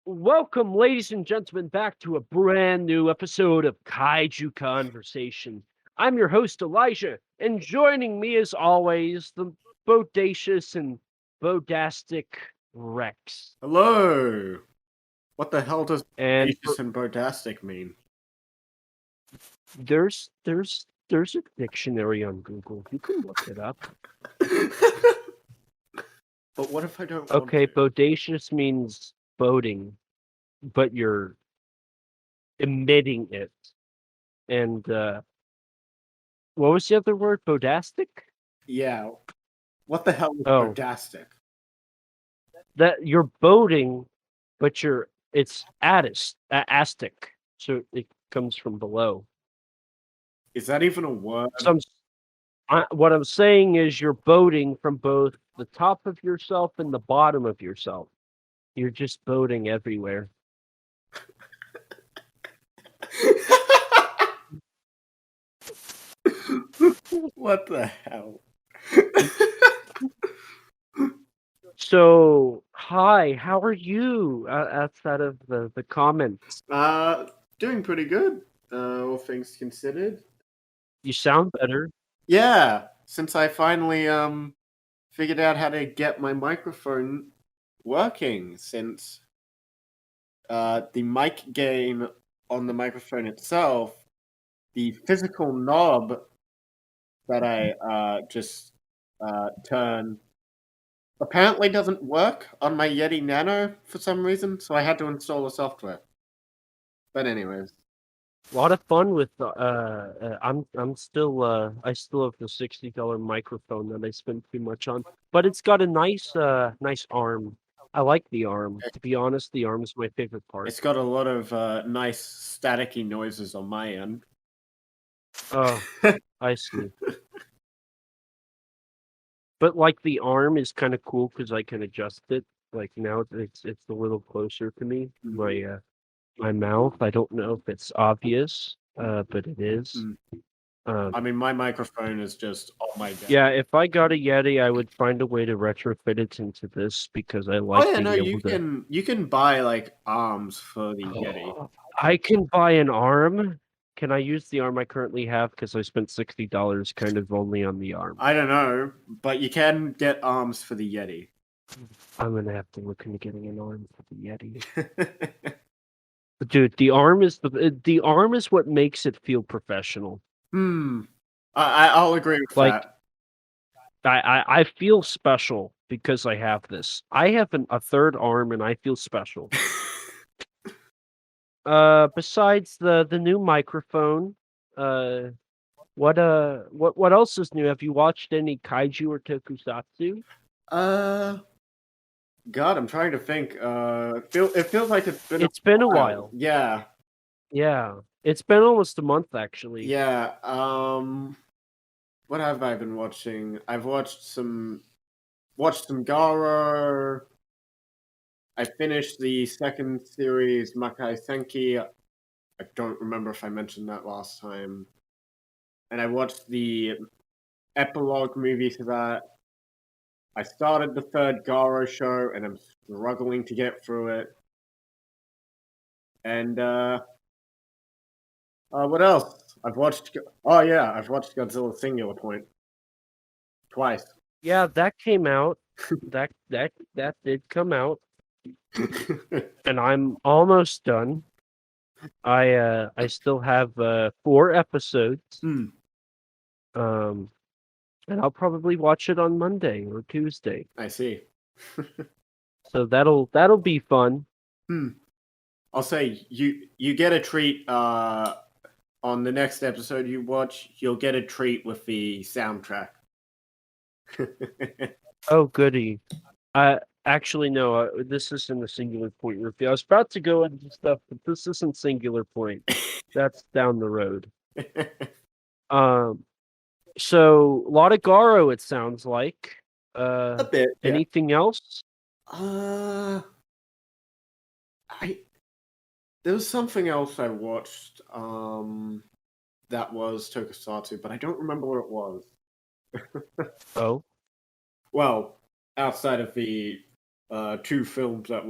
Welcome, ladies and gentlemen, back to a brand new episode of Kaiju Conversation. I'm your host, Elijah, and joining me, as always, the bodacious and bodastic Rex. Hello! What the hell does And bodacious and bodastic mean? there's a dictionary on Google. You can look it up. But what if I don't Okay, want to? bodacious means boating, but you're emitting it. And what was the other word? Bodastic? Yeah. What the hell is Oh. bodastic? That you're boating, but it's astic, so it comes from below. Is that even a word? So what I'm saying is you're boating from both the top of yourself and the bottom of yourself. You're just boating everywhere. What the hell? So, hi, how are you? Outside of the comments, Doing pretty good, all things considered. you sound better. Yeah, since I finally figured out how to get my microphone working, since the mic gain on the microphone itself, the physical knob that I just turn apparently doesn't work on my Yeti Nano for some reason, so I had to install the software. But anyways, A lot of fun with I'm still I still have the $60 microphone that I spent too much on, but it's got a nice arm. I like the arm. To be honest, the arm is my favorite part. it's got a lot of nice staticky noises on my end. Oh, I see. But like the arm is kind of cool because I can adjust it. Like now it's a little closer to me. My mouth. I don't know if it's obvious, but it is. I mean, my microphone is just on my desk. Yeah, if I got a Yeti, I would find a way to retrofit it into this because I like being able to. You can buy like arms for the Yeti. Oh, I can buy an arm. Can I use the arm I currently have? Because I spent $60 kind of only on the arm. I don't know, but you can get arms for the Yeti. I'm gonna have to look into getting an arm for the Yeti. Dude, the arm is what makes it feel professional. I'll agree with that. I feel special because I have this. I have a third arm and I feel special. Besides the new microphone, what else is new? Have you watched any kaiju or tokusatsu? God, I'm trying to think. It feels like It's been a while. Yeah. Yeah. It's been almost a month actually. Yeah. What have I been watching? I've watched some Garo. I finished the second series, Makai Senki. I don't remember if I mentioned that last time. And I watched the epilogue movie to that. I started the third Garo show, and I'm struggling to get through it. And what else? I've watched Godzilla Singular Point twice. Yeah, that came out. that did come out. And I'm almost done. I still have 4 episodes. And I'll probably watch it on Monday or Tuesday. I see. So that'll be fun. I'll say you get a treat on the next episode you watch. You'll get a treat with the soundtrack. Oh goody. Actually no, this isn't a Singular Point review. I was about to go into stuff, but this isn't Singular Point. That's down the road. So a lot of Garo, it sounds like. A bit. Yeah. Anything else? There was something else I watched that was Tokusatsu, but I don't remember what it was. Oh. Well, outside of the 2 films that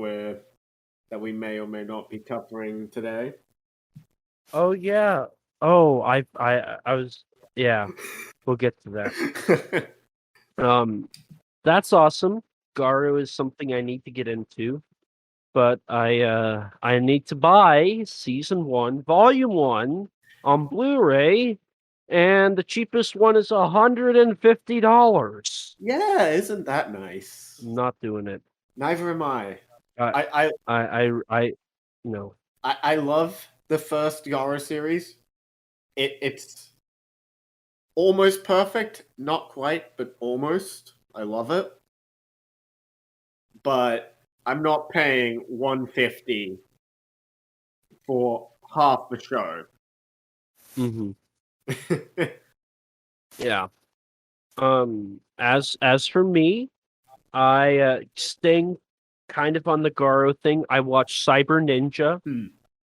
that we may or may not be covering today. Oh yeah. Oh, I was yeah. We'll get to that. That's awesome. Garo is something I need to get into, but I need to buy season 1, volume 1 on Blu-ray, and the cheapest one is $150. Yeah, isn't that nice? Not doing it. Neither am I. I I no. I love the first Garo series. It's almost perfect, not quite, but almost. I love it. But I'm not paying $150 for half the show. Mm-hmm. Yeah. As for me, I staying kind of on the Garo thing. I watched Cyber Ninja,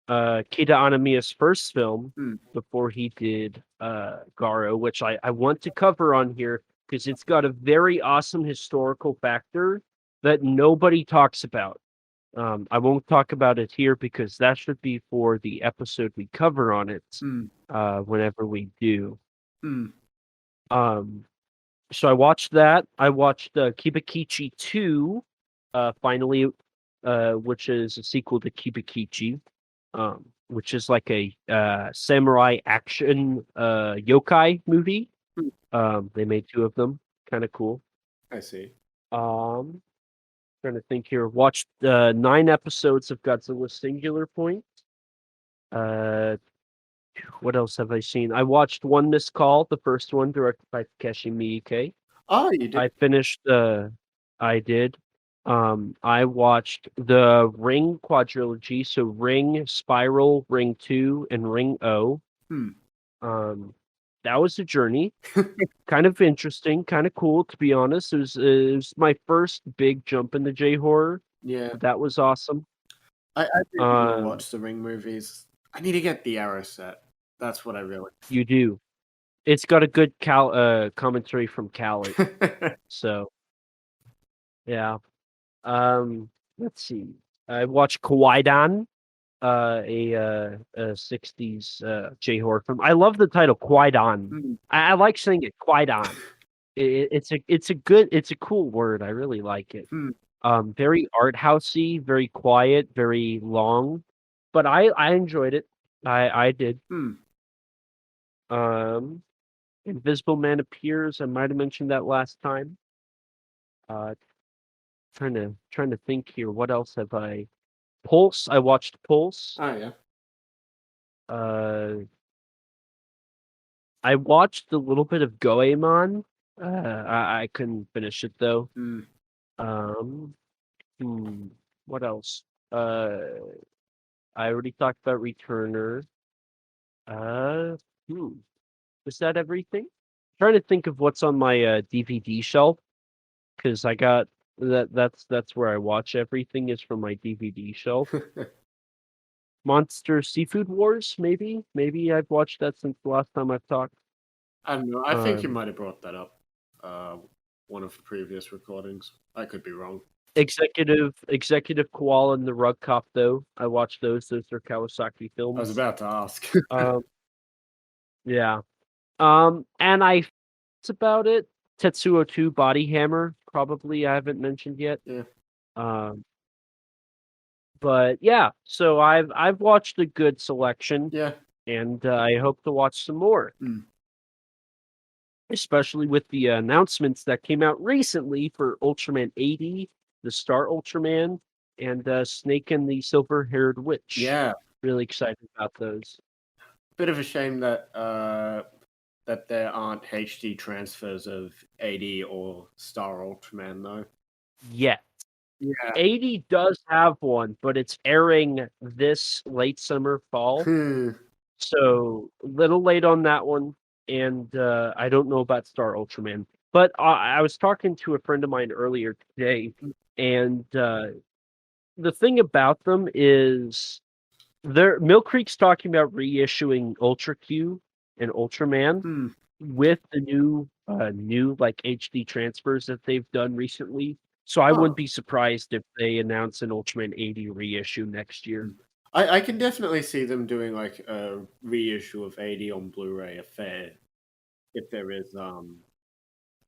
Kita Anamiya's first film, before he did Garo, which I want to cover on here because it's got a very awesome historical factor that nobody talks about. I won't talk about it here because that should be for the episode we cover on it whenever we do. So I watched that. I watched Kibakichi 2, finally, which is a sequel to Kibakichi, which is like a samurai action yokai movie. They made 2 of them. Kind of cool. I see. Trying to think here. Watched 9 episodes of Godzilla Singular Point. What else have I seen? I watched One Missed Call, the first one, directed by Takeshi Miike. Oh, you did? I finished I did. I watched the Ring quadrilogy, so Ring, Spiral, Ring 2, and Ring O. That was a journey. Kind of interesting, kind of cool, to be honest. It was my first big jump into J-horror. Yeah. That was awesome. I did want to watch the Ring movies. I need to get the Arrow set. That's what I really... You do. It's got a good commentary from Callie. So, yeah. Let's see. I watched Kawaidan, a 60s J-horror film. I love the title Kwaidan. I like saying it Kwaidan. It's a cool word. I really like it. Very art housey, very quiet, very long, but I enjoyed it. I did. Invisible Man Appears. I might have mentioned that last time. Trying to think here. What else have I? Pulse. I watched Pulse. Oh yeah. I watched a little bit of Goemon. I couldn't finish it though. What else? I already talked about Returner. Was that everything? Trying to think of what's on my DVD shelf, because I got that's where I watch everything is from my DVD shelf. Monster Seafood Wars, maybe I've watched that since the last time I've talked. I don't know. I think you might have brought that up one of the previous recordings. I could be wrong. Executive Koala and the Rug Cop, though. I watched those. Those are Kawasaki films. I was about to ask. Yeah. And that's about it. Tetsuo 2 Body Hammer, probably I haven't mentioned yet. Yeah. But yeah, so I've watched a good selection. Yeah. And I hope to watch some more. Especially with the announcements that came out recently for Ultraman 80, the Star Ultraman, and Snake and the Silver-Haired Witch. Yeah. Really excited about those. Bit of a shame that that there aren't HD transfers of 80 or Star Ultraman, though. Yet. Yeah. 80 does have one, but it's airing this late summer, fall. So a little late on that one. And I don't know about Star Ultraman. But I was talking to a friend of mine earlier today, and the thing about them is Mill Creek's talking about reissuing Ultra Q and Ultraman with the new like HD transfers that they've done recently. So I Huh. wouldn't be surprised if they announce an Ultraman 80 reissue next year. I can definitely see them doing like a reissue of 80 on Blu-ray if there is a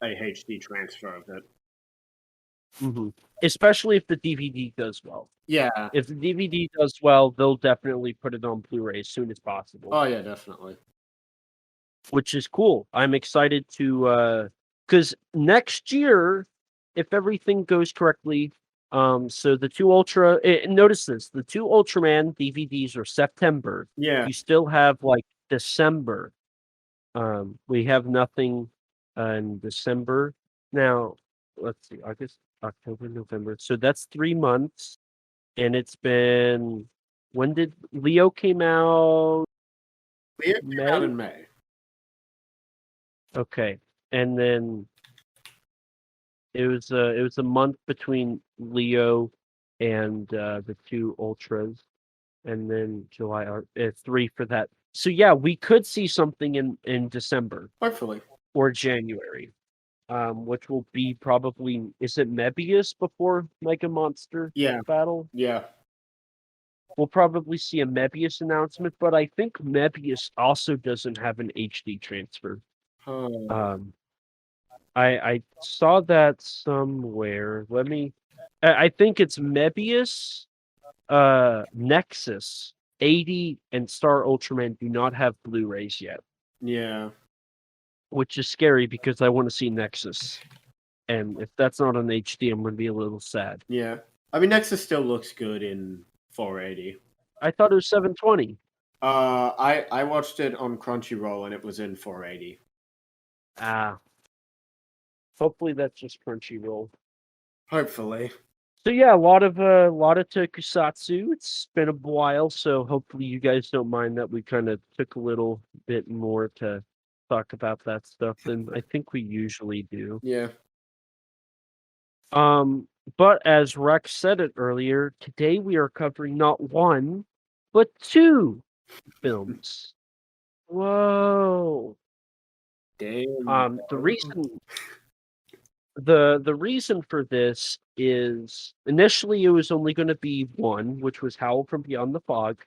HD transfer of it. Especially if the DVD does well. Yeah. If the DVD does well, they'll definitely put it on Blu-ray as soon as possible. Oh yeah, definitely. Which is cool. I'm excited to because next year, if everything goes correctly, so the two notice this, the two Ultraman DVDs are September. Yeah. You still have like December. We have nothing in December. Now, let's see, August, October, November. So that's 3 months. And it's been, when did Leo came out? Leo came out in May. Okay. And then it was a month between Leo and the two Ultras. And then July 3 for that. So yeah, we could see something in December. Hopefully. Or January. Which will be probably, is it Mebius before Mega Monster Battle? Yeah. We'll probably see a Mebius announcement, but I think Mebius also doesn't have an HD transfer. I saw that somewhere. I think it's Mebius, Nexus, 80, and Star Ultraman do not have Blu-rays yet. Yeah. Which is scary because I want to see Nexus. And if that's not on HD, I'm going to be a little sad. Yeah. I mean, Nexus still looks good in 480. I thought it was 720. I watched it on Crunchyroll and it was in 480. Ah. Hopefully that's just Crunchyroll. Hopefully. So yeah, a lot of Tokusatsu. It's been a while, so hopefully you guys don't mind that we kind of took a little bit more to talk about that stuff than I think we usually do. Yeah. But as Rex said it earlier, today we are covering not one, but two films. Whoa. Damn. The reason for this is initially it was only going to be one, which was Howl from Beyond the Fog.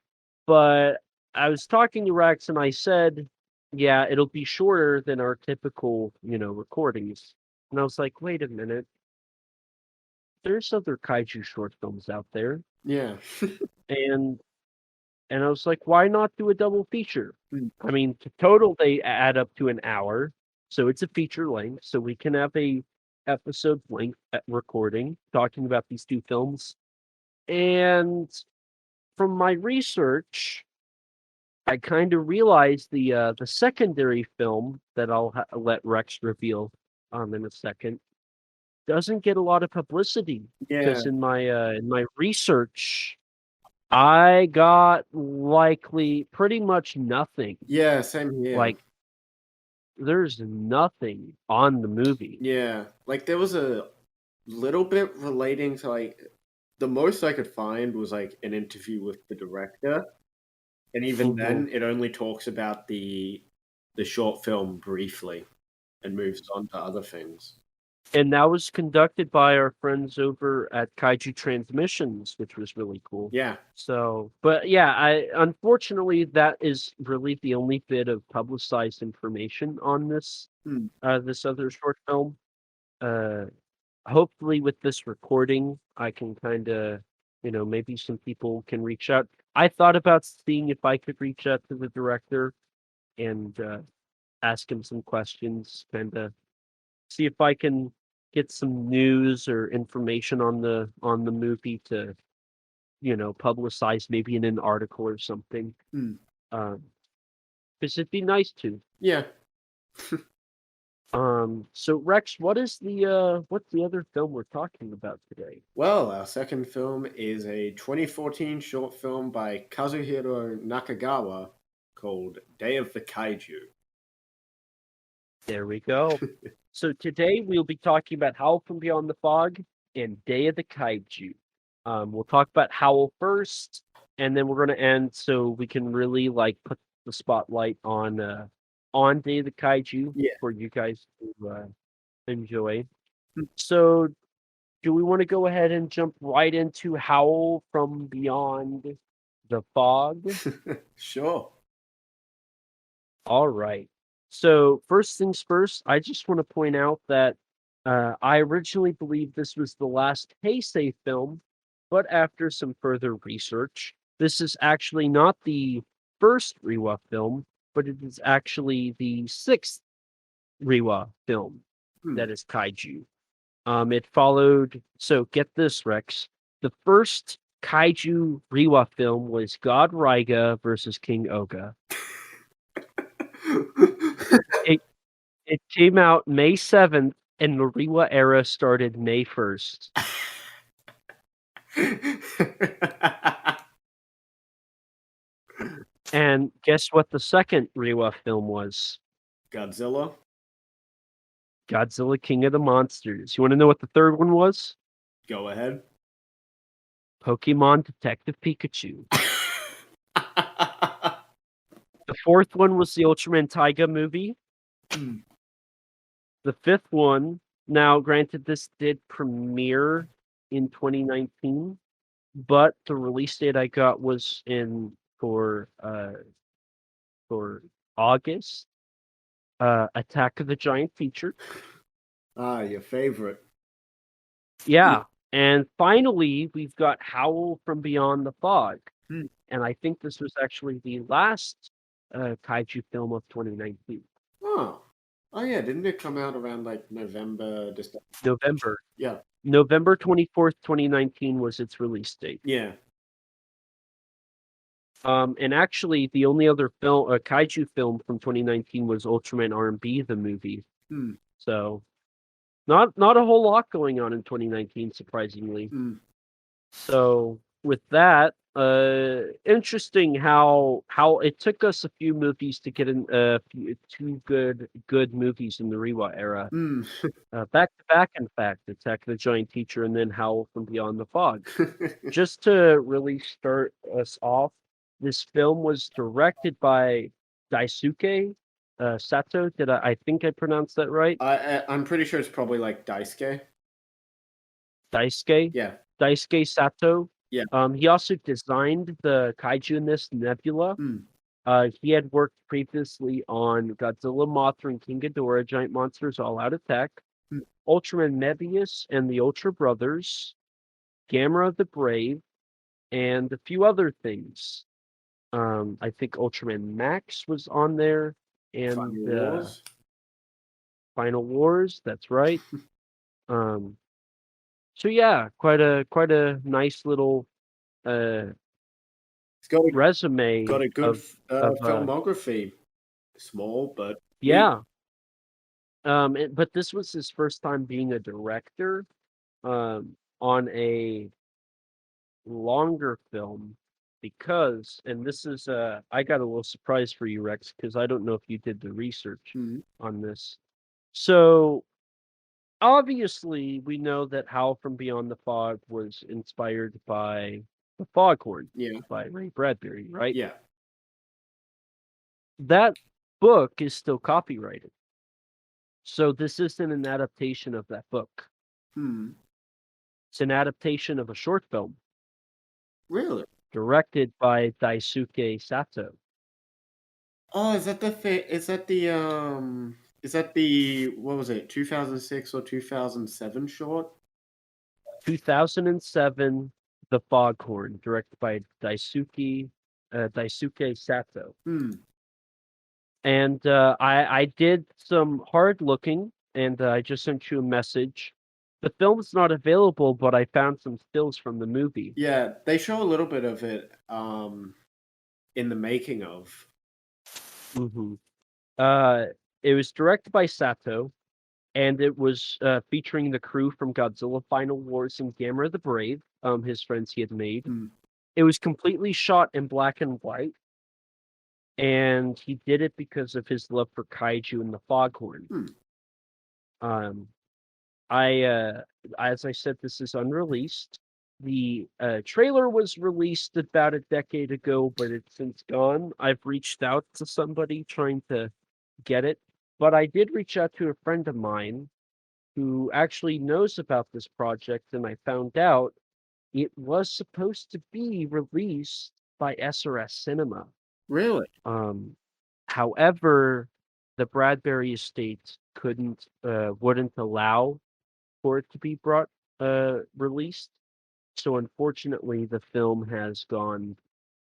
But I was talking to Rex and I said, yeah, it'll be shorter than our typical, recordings. And I was like, wait a minute. There's other kaiju short films out there. Yeah. and I was like, why not do a double feature? I mean, total they add up to an hour. So it's a feature length. So we can have a episode length recording talking about these two films. And from my research, I kind of realized the secondary film that I'll let Rex reveal in a second doesn't get a lot of publicity. Because in my research, I got likely pretty much nothing. Yeah, same here. Like, there's nothing on the movie. Yeah, like there was a little bit relating to like the most I could find was like an interview with the director, and even then, it only talks about the short film briefly, and moves on to other things. And that was conducted by our friends over at Kaiju Transmissions, which was really cool. Yeah. So, but yeah, unfortunately that is really the only bit of publicized information on this this other short film. Hopefully with this recording, I can kind of, maybe some people can reach out. I thought about seeing if I could reach out to the director and ask him some questions, kind of see if I can get some news or information on the movie to, publicize maybe in an article or something. Because it'd be nice to. Yeah. So Rex, what's the other film we're talking about today? Well, our second film is a 2014 short film by Kazuhiro Nakagawa called Day of the Kaiju. There we go. So today we'll be talking about Howl from Beyond the Fog and Day of the Kaiju. We'll talk about Howl first, and then we're going to end so we can really put the spotlight on Day of the Kaiju for you guys to enjoy. So do we want to go ahead and jump right into Howl from Beyond the Fog? Sure. All right. So first things first, I just want to point out that I originally believed this was the last Heisei film, but after some further research, this is actually not the first Reiwa film, but it is actually the sixth Reiwa film that is kaiju. It followed. So get this, Rex. The first kaiju Reiwa film was God Raiga versus King Oga. It came out May 7th, and the Reiwa era started May 1st. And guess what the second Reiwa film was? Godzilla? Godzilla King of the Monsters. You want to know what the third one was? Go ahead. Pokemon Detective Pikachu. The fourth one was the Ultraman Taiga movie. The fifth one, now granted this did premiere in 2019, but the release date I got was for August. Attack of the Giant feature. Ah, your favorite. Yeah. And finally, we've got Howl from Beyond the Fog. And I think this was actually the last kaiju film of 2019. Oh. Oh, yeah. Didn't it come out around like November, December? November. Yeah. November 24th, 2019 was its release date. Yeah. And actually, the only other film, a kaiju film from 2019 was Ultraman R&B, the movie. So, not a whole lot going on in 2019, surprisingly. So, with that, interesting how it took us a few movies to get in two good movies in the Reiwa era. Back to back, in fact, Attack of the Giant Teacher and then Howl from Beyond the Fog. Just to really start us off, this film was directed by Daisuke Sato. I think I pronounced that right? I'm pretty sure it's probably like Daisuke. Daisuke? Yeah. Daisuke Sato. Yeah. He also designed the kaiju in this, Nebula. He had worked previously on Godzilla, Mothra, and King Ghidorah, Giant Monsters All Out Attack, Ultraman Mebius and the Ultra Brothers, Gamera the Brave, and a few other things. I think Ultraman Max was on there, and Final Wars. That's right. So yeah, quite a nice little it's got resume. Got a good filmography. Small, but yeah. But this was his first time being a director on a longer film. Because, and this is, I got a little surprise for you, Rex, because I don't know if you did the research on this. So, obviously, we know that Howl from Beyond the Fog was inspired by The Foghorn by Ray Bradbury, right? Yeah. That book is still copyrighted. So, this isn't an adaptation of that book. It's an adaptation of a short film. Really? Directed by Daisuke Sato. Oh, is that the what was it, 2006 or 2007 short? 2007, The Foghorn, directed by Daisuke Sato. And I did some hard looking, and I just sent you a message. The film's not available, but I found some stills from the movie. Yeah, they show a little bit of it in the making of. It was directed by Sato, and it was featuring the crew from Godzilla Final Wars and Gamera the Brave, his friends he had made. It was completely shot in black and white, and he did it because of his love for kaiju and the Foghorn. As I said, this is unreleased. The trailer was released about a decade ago, but it's since gone. I've reached out to somebody trying to get it, but I did reach out to a friend of mine who actually knows about this project, and I found out it was supposed to be released by SRS Cinema. Really? Um, However, the Bradbury estate wouldn't allow for it to be released. So unfortunately, the film has gone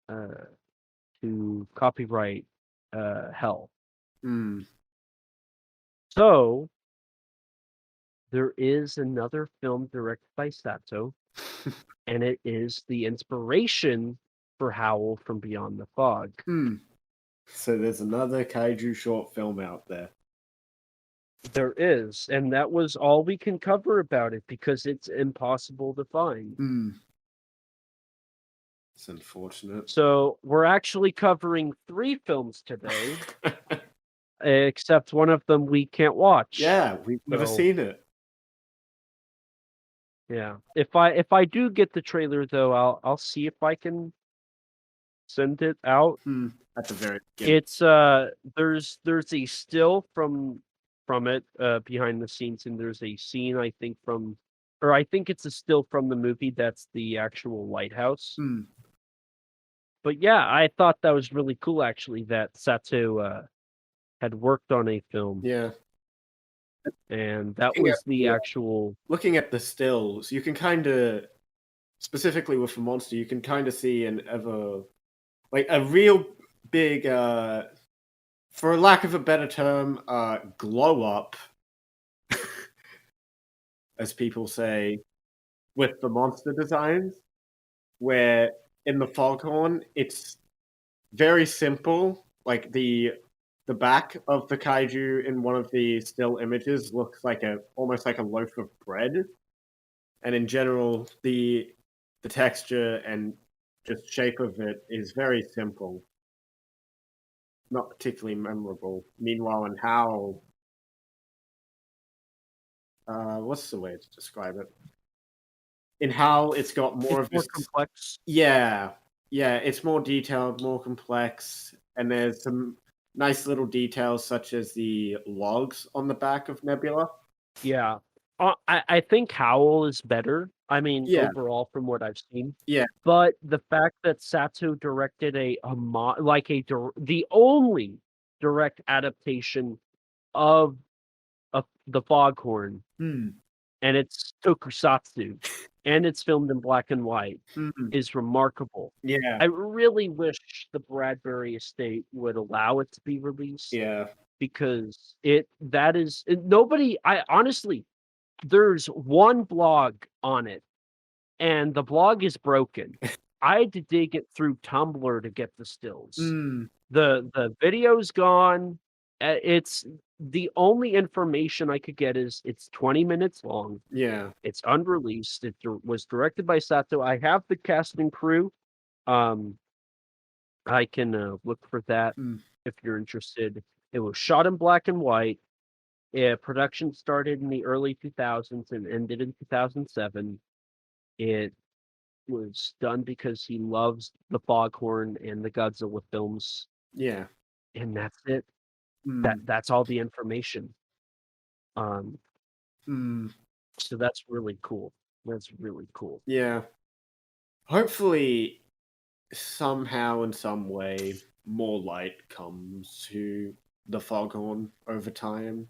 uh, to copyright hell. Hmm. So there is another film directed by Sato, and it is the inspiration for Howl from Beyond the Fog. So there's another kaiju short film out there. There is, and that was all we can cover about it because it's impossible to find. It's unfortunate. So we're actually covering 3 films today, except one of them we can't watch. Yeah, we've never seen it. Yeah. If I do get the trailer though, I'll see if I can send it out. At the very beginning. It's there's a still from it behind the scenes, and there's a scene I think I think it's a still from the movie that's the actual lighthouse. But yeah, I thought that was really cool actually that Sato had worked on a film. Yeah. And that was the actual. Looking at the stills, you can kind of, specifically with the monster, you can kind of see a real big, for lack of a better term, glow up, as people say, with the monster designs, where in the foghorn, it's very simple. Like the back of the kaiju in one of the still images looks like almost like a loaf of bread, and in general, the texture and just shape of it is very simple, not particularly memorable. Meanwhile, in Howl, what's the way to describe it? In Howl, it's got more of this complex. Yeah, it's more detailed, more complex, and there's some nice little details such as the logs on the back of Nebula. Yeah. I think Howl is better. I mean, Yeah. overall from what I've seen. Yeah. But the fact that Sato directed the only direct adaptation of the Foghorn, and it's Tokusatsu, and it's filmed in black and white, is remarkable. Yeah. I really wish the Bradbury estate would allow it to be released. Yeah. Because honestly, there's one blog on it, and the blog is broken. I had to dig it through Tumblr to get the stills. The video's gone. It's the only information I could get is it's 20 minutes long. Yeah. It's unreleased. It was directed by Sato. I have the cast and crew. I can look for that if you're interested. It was shot in black and white. Production started in the early 2000s and ended in 2007. It was done because he loves the Foghorn and the Godzilla films. Yeah. And that's it. That's all the information. So that's really cool. That's really cool. Yeah. Hopefully, somehow in some way, more light comes to the Foghorn over time.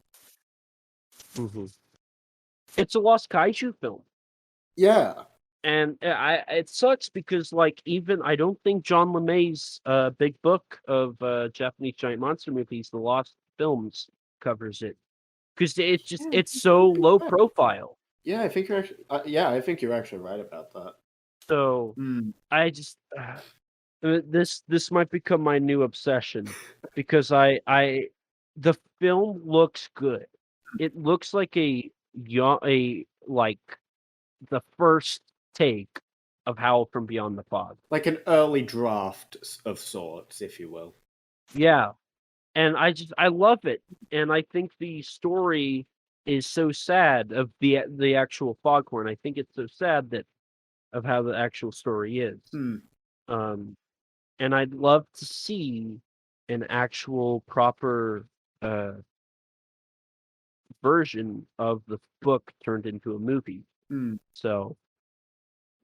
It's a Lost Kaiju film. Yeah. And it sucks because, like, even I don't think John LeMay's big book of Japanese giant monster movies, The Lost Films, covers it. Because it's so low profile. Yeah, I think you're actually right about that. So I just this might become my new obsession because the film looks good. It looks like the first take of Howl from Beyond the Fog. Like an early draft of sorts, if you will. Yeah. And I love it. And I think the story is so sad of the actual Foghorn. I think it's so sad of how the actual story is. And I'd love to see an actual proper version of the book turned into a movie. Hmm. So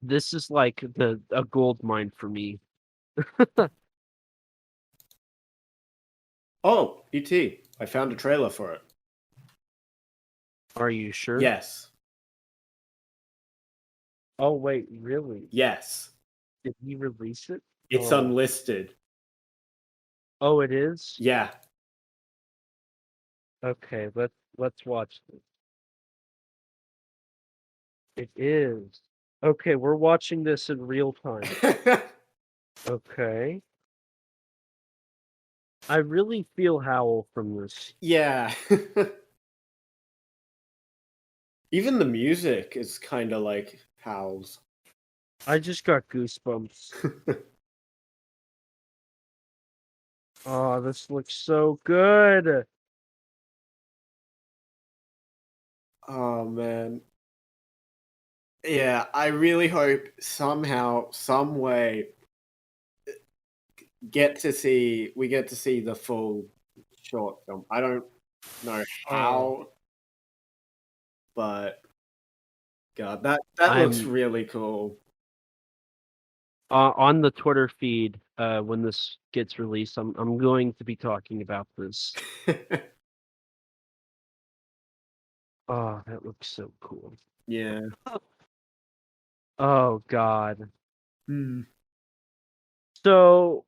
this is like a gold mine for me. Oh, E.T. I found a trailer for it. Are you sure? Yes. Oh wait, really? Yes. Did he release it? It's Oh. unlisted. Oh, it is? Yeah. Okay, let's watch this. It is. Okay, we're watching this in real time. Okay. I really feel Howl from this. Yeah. Even the music is kind of like Howl's. I just got goosebumps. Oh, this looks so good. Oh man. Yeah, I really hope somehow, some way, we get to see the full short film. I don't know how, but God, that looks I'm really cool. on the Twitter feed when this gets released. I'm going to be talking about this. Oh, that looks so cool. Yeah. Oh God. Hmm. So,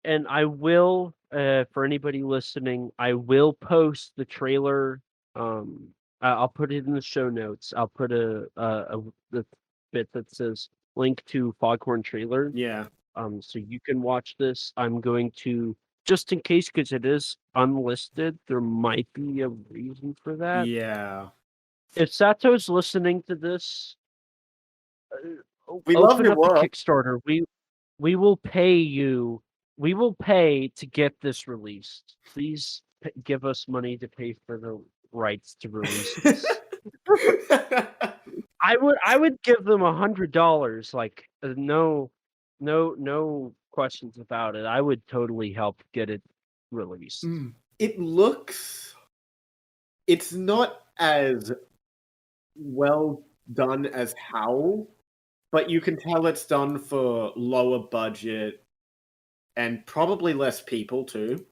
and I will, for anybody listening, I will post the trailer. I'll put it in the show notes. I'll put the bit that says link to Foghorn trailer. Yeah. So you can watch this. I'm going to, just in case, because it is unlisted, there might be a reason for that. Yeah. If Sato's listening to this, We love open your up a work. Kickstarter. We will pay you. We will pay to get this released. Please give us money to pay for the rights to release this. I would give them $100. Like no questions about it. I would totally help get it released. It looks. It's not as well done as Howl, but you can tell it's done for lower budget and probably less people too.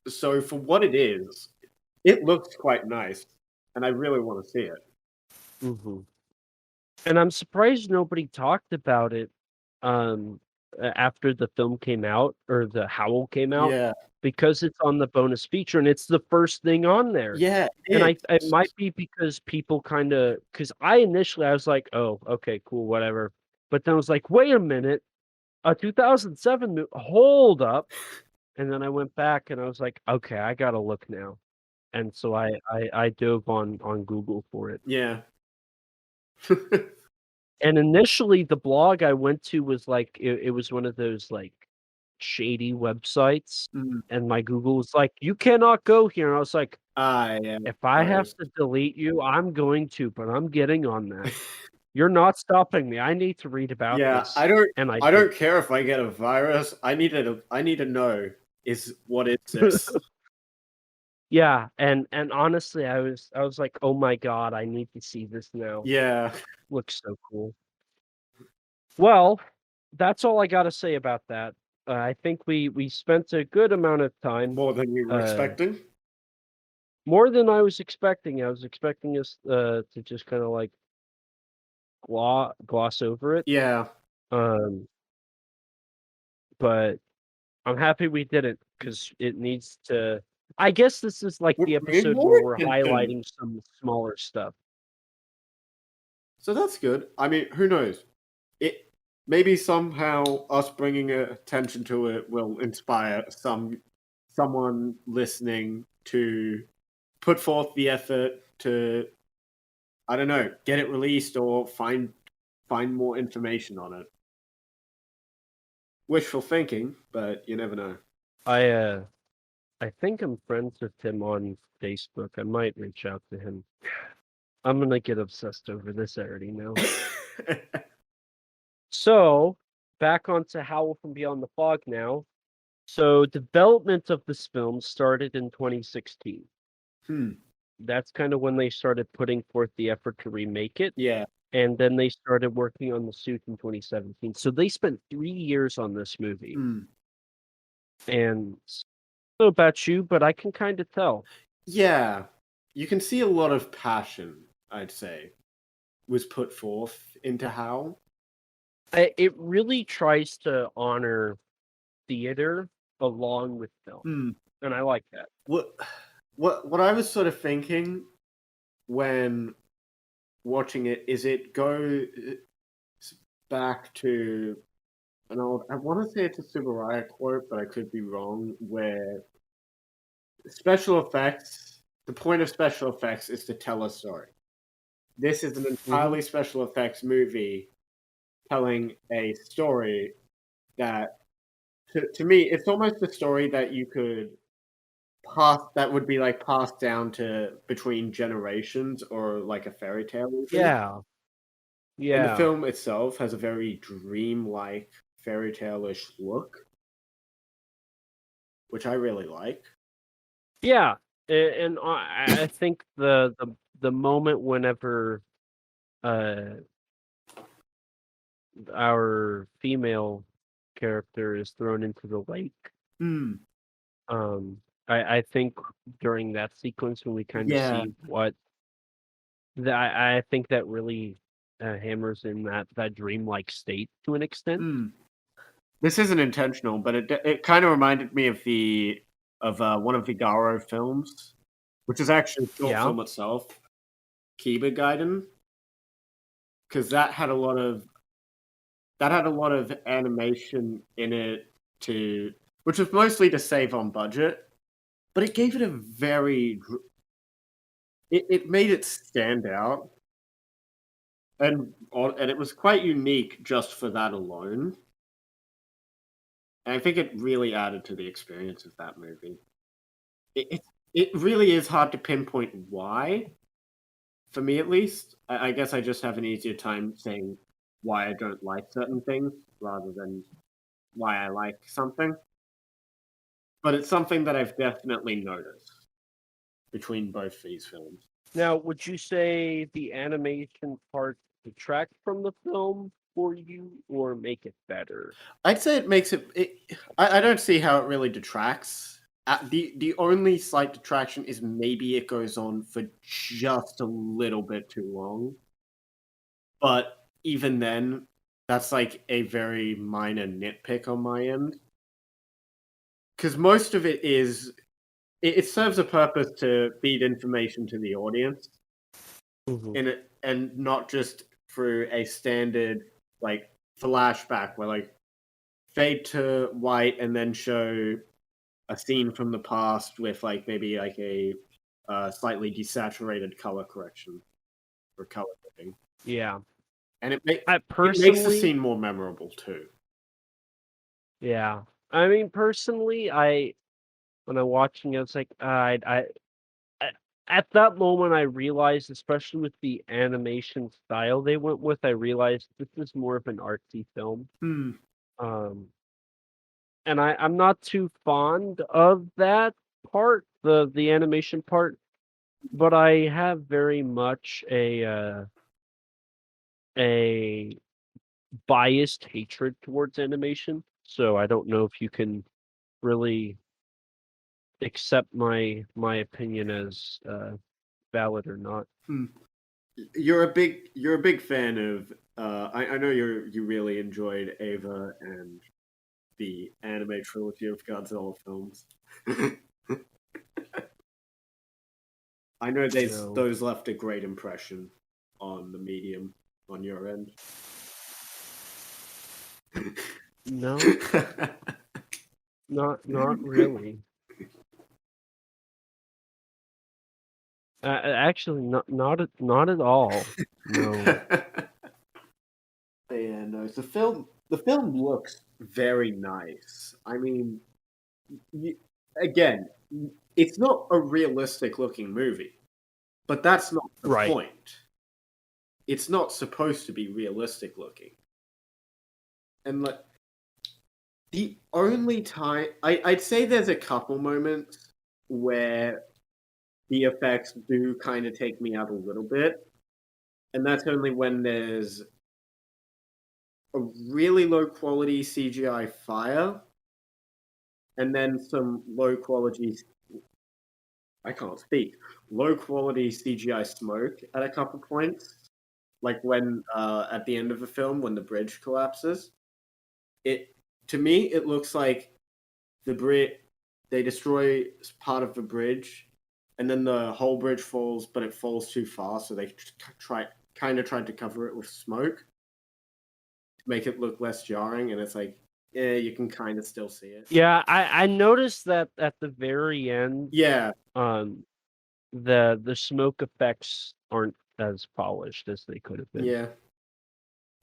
So for what it is, it looks quite nice, and I really want to see it. Mm-hmm. And I'm surprised nobody talked about it after the film came out or the Howl came out, Yeah, because it's on the bonus feature and it's the first thing on there. yeah, And it it is. might be because people kind of, because I initially I was like, oh, okay, cool, whatever. But then I was like, wait a minute, a 2007 hold up. And then I went back and I was like, okay, I gotta look now. And so I dove on Google for it. Yeah. And initially, the blog I went to was like it was one of those like shady websites, and my Google was like, "You cannot go here." And I was like, Yeah. "If I have Those. to delete you, I'm going to, but I'm getting on that. You're not stopping me. I need to read about Yeah, this." I don't. And I I did. don't care if I get a virus. I need to. I need to know what is this? Yeah, and honestly, I was like, "Oh my god, I need to see this now. Yeah, Looks so cool." Well, that's all I got to say about that. I think we spent a good amount of time, more than you were expecting. more than I was expecting. I was expecting us to just kind of like gloss over it. Yeah. But I'm happy we didn't, because it needs to. I guess this is like the We're paying episode more where we're attention. highlighting some smaller stuff. So that's good. I mean, who knows? It maybe somehow us bringing attention to it will inspire someone listening to put forth the effort to, I don't know, get it released or find more information on it. Wishful thinking, but you never know. I think I'm friends with him on Facebook. I might reach out to him. I'm gonna get obsessed over this. I already know. So back onto Howl from Beyond the Fog now. So development of this film started in 2016. Hmm. That's kind of when they started putting forth the effort to remake it. Yeah. And then they started working on the suit in 2017. So they spent 3 years on this movie. Hmm. And I don't know about you, but I can kind of tell. Yeah. You can see a lot of passion, I'd say, was put forth into Howl. It really tries to honor theater along with film. Hmm. And I like that. What I was sort of thinking when watching it is it goes back to an old, I want to say it's a Subaraya quote, but I could be wrong, where special effects, the point of special effects is to tell a story. This is an entirely special effects movie telling a story that, to me, it's almost a story that you could pass, that would be like passed down to between generations or like a fairy tale. Even. Yeah. And the Yeah. film itself has a very dream-like, fairy tale-ish look, which I really like. Yeah. And I think the moment whenever our female character is thrown into the lake, Hmm. I think during that sequence when we kind of Yeah. see what I think that really hammers in that dreamlike state to an extent. Hmm. This isn't intentional, but it kind of reminded me of one of the Garo films, which is actually a short Yeah. film itself, Kiba Gaiden, because that had a lot of animation in it which was mostly to save on budget, but it gave it a very it made it stand out, and it was quite unique just for that alone. And I think it really added to the experience of that movie. It really is hard to pinpoint why, for me at least. I guess I just have an easier time saying why I don't like certain things rather than why I like something. But it's something that I've definitely noticed between both these films. Now, would you say the animation part detract from the film for you or make it better? I'd say it makes I don't see how it really detracts. The only slight detraction is maybe it goes on for just a little bit too long. But even then, that's like a very minor nitpick on my end. Because most of it is, it serves a purpose to feed information to the audience, and not just through a standard like flashback where like fade to white and then show a scene from the past with like maybe like a slightly desaturated color correction or color grading. Yeah. And it I makes the personally, scene more memorable too. yeah. I mean, personally, when I'm watching it, it's like I at that moment I realized, especially with the animation style they went with, I realized this is more of an artsy film. Hmm. Um, and I'm not too fond of that part, the animation part, but I have very much a biased hatred towards animation. So I don't know if you can really accept my opinion as valid or not. Hmm. You're a big fan of. I know you really enjoyed Ava and the anime trilogy of Godzilla films. I know No, those left a great impression on the medium on your end. no, not really. Actually, not at all. No. Yeah, no. The film looks very nice. I mean, y again, it's not a realistic looking movie, but that's not the Right. point. It's not supposed to be realistic looking. And like The only time I'd say there's a couple moments where the effects do kind of take me out a little bit, and that's only when there's a really low quality CGI fire, and then some low quality I can't speak low quality CGI smoke at a couple points, like when at the end of the film when the bridge collapses. It to me it looks like the bridge they destroy part of the bridge, and then the whole bridge falls, but it falls too far, so they tried to cover it with smoke to make it look less jarring, and it's like, yeah, you can kind of still see it. Yeah, I noticed that at the very end, Yeah, the smoke effects aren't as polished as they could have been. yeah.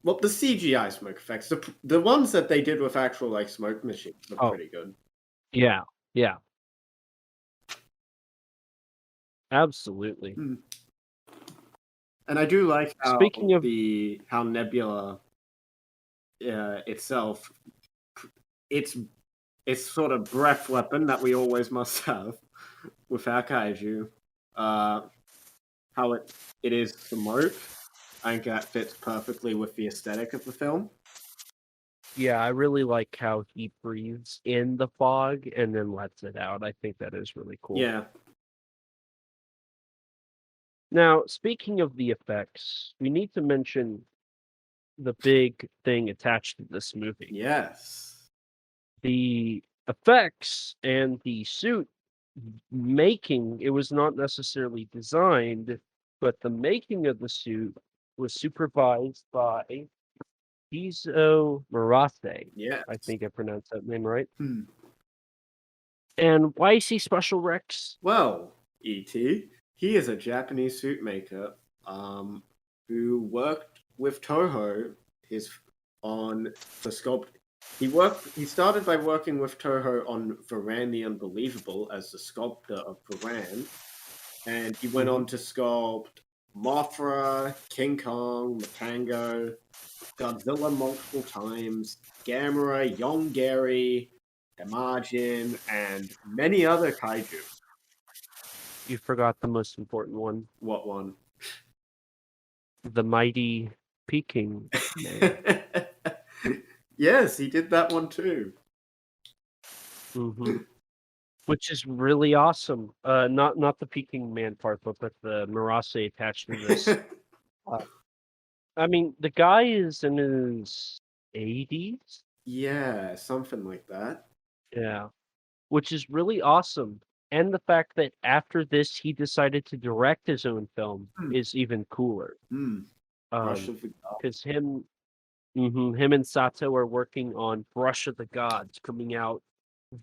Well, the CGI smoke effects, the ones that they did with actual like smoke machines, are Oh, pretty good. yeah, yeah, absolutely. Hmm. And I do like Speaking of, how Nebula itself, it's sort of breath weapon that we always must have with our kaiju. How it is smoke. I think that fits perfectly with the aesthetic of the film. yeah, I really like how he breathes in the fog and then lets it out. I think that is really cool. Yeah. Now, speaking of the effects, we need to mention the big thing attached to this movie. Yes. The effects and the suit making, it was not necessarily designed, but the making of the suit was supervised by Izo Murase. Yes. I think I pronounced that name right. Hmm. And why is he special, Rex? Well, E.T., he is a Japanese suit maker who worked with Toho on the sculpt. He started by working with Toho on Varan the Unbelievable as the sculptor of Varan, and he went on to sculpt Mothra, King Kong, Matango, Godzilla multiple times, Gamera, Yongary, Imagine, and many other kaiju. You forgot the most important one. What one? The mighty Peking Man. Yes, he did that one too. Which is really awesome. Not the Peking Man part, but the Murase attached to this. I mean, the guy is in his 80s. Yeah, something like that. Yeah, which is really awesome. And the fact that after this he decided to direct his own film is even cooler. Rush of the Gods. Because him and Sato are working on Brush of the Gods coming out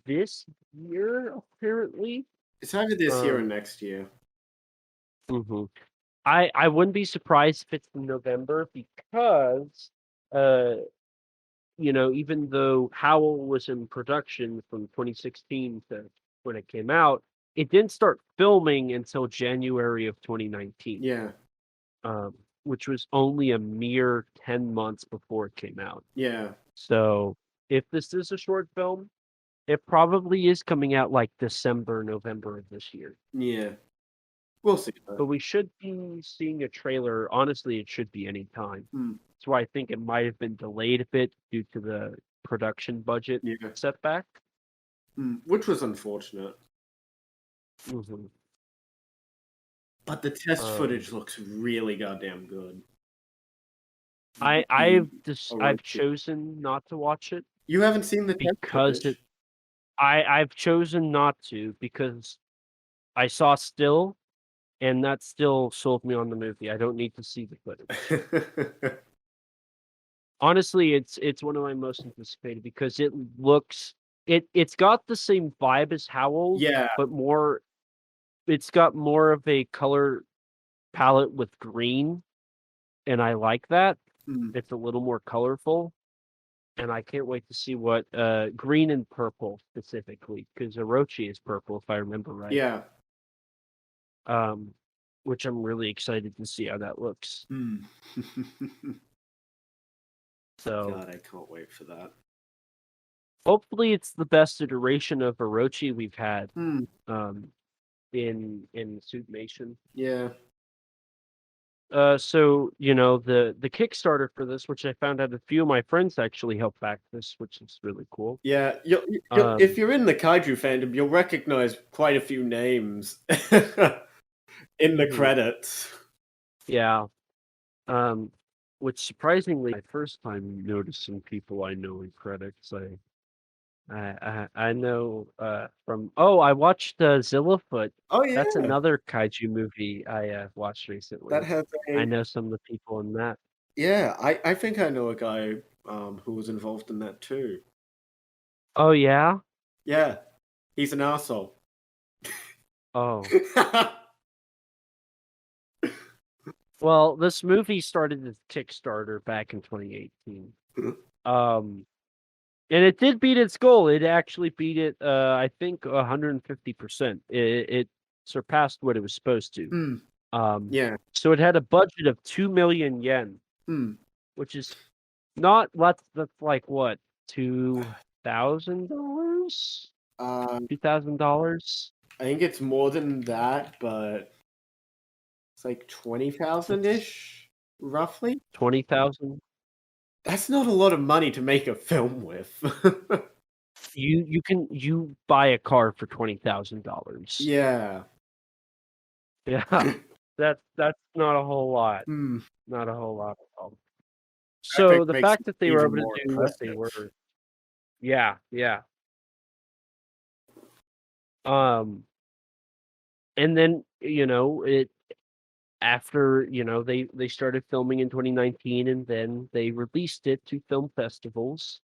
this year, apparently. It's either this year or next year. I wouldn't be surprised if it's in November because, even though Howl was in production from 2016 to when it came out, it didn't start filming until January of 2019. Yeah. Which was only a mere 10 months before it came out. Yeah. So if this is a short film, it probably is coming out like December, November of this year. Yeah. We'll see. But we should be seeing a trailer. Honestly, it should be any time. That's why I think it might have been delayed a bit due to the production budget setback. Which was unfortunate. But the test footage looks really goddamn good. I've chosen not to watch it. You haven't seen the test footage? I've chosen not to because I saw still, and that still sold me on the movie. I don't need to see the footage. Honestly, it's one of my most anticipated because it looks it's got the same vibe as Howl, but more. It's got more of a color palette with green, and I like that. It's a little more colorful, and I can't wait to see what green and purple specifically, because Orochi is purple if I remember right. Yeah. Which I'm really excited to see how that looks. So God, I can't wait for that. Hopefully, it's the best iteration of Orochi we've had Hmm. in Suitmation. Yeah. So the Kickstarter for this, which I found out a few of my friends actually helped back this, which is really cool. Yeah. If Um, you're in the kaiju fandom, you'll recognize quite a few names in the mhm, credits. yeah. Which surprisingly, my first time noticing people I know in credits. I know from I watched Zillafoot. Oh That's yeah, another kaiju movie I watched that recently. has I a know some of the people in that. yeah. I think I know a guy who was involved in that too. Oh yeah? Yeah, he's an asshole. Oh. Well, this movie started as Kickstarter back in 2018. Um and it did beat its goal. It actually beat it I think 150%. It surpassed what it was supposed to. Hmm. Um Yeah. so it had a budget of 2 million yen, Hmm. which is not that's like what, $2,000? Um, $2,000? I think it's more than that, but it's like 20,000 That's ish, roughly. 20,000. That's not a lot of money to make a film with. You buy a car for $20,000. Yeah. Yeah. That's not a whole lot. Hmm. Not a whole lot at all. I think So the makes fact it that they were even able to more do what they impressive. were. Yeah, yeah. Um and then, it after, they started filming in 2019 and then they released it to film festivals.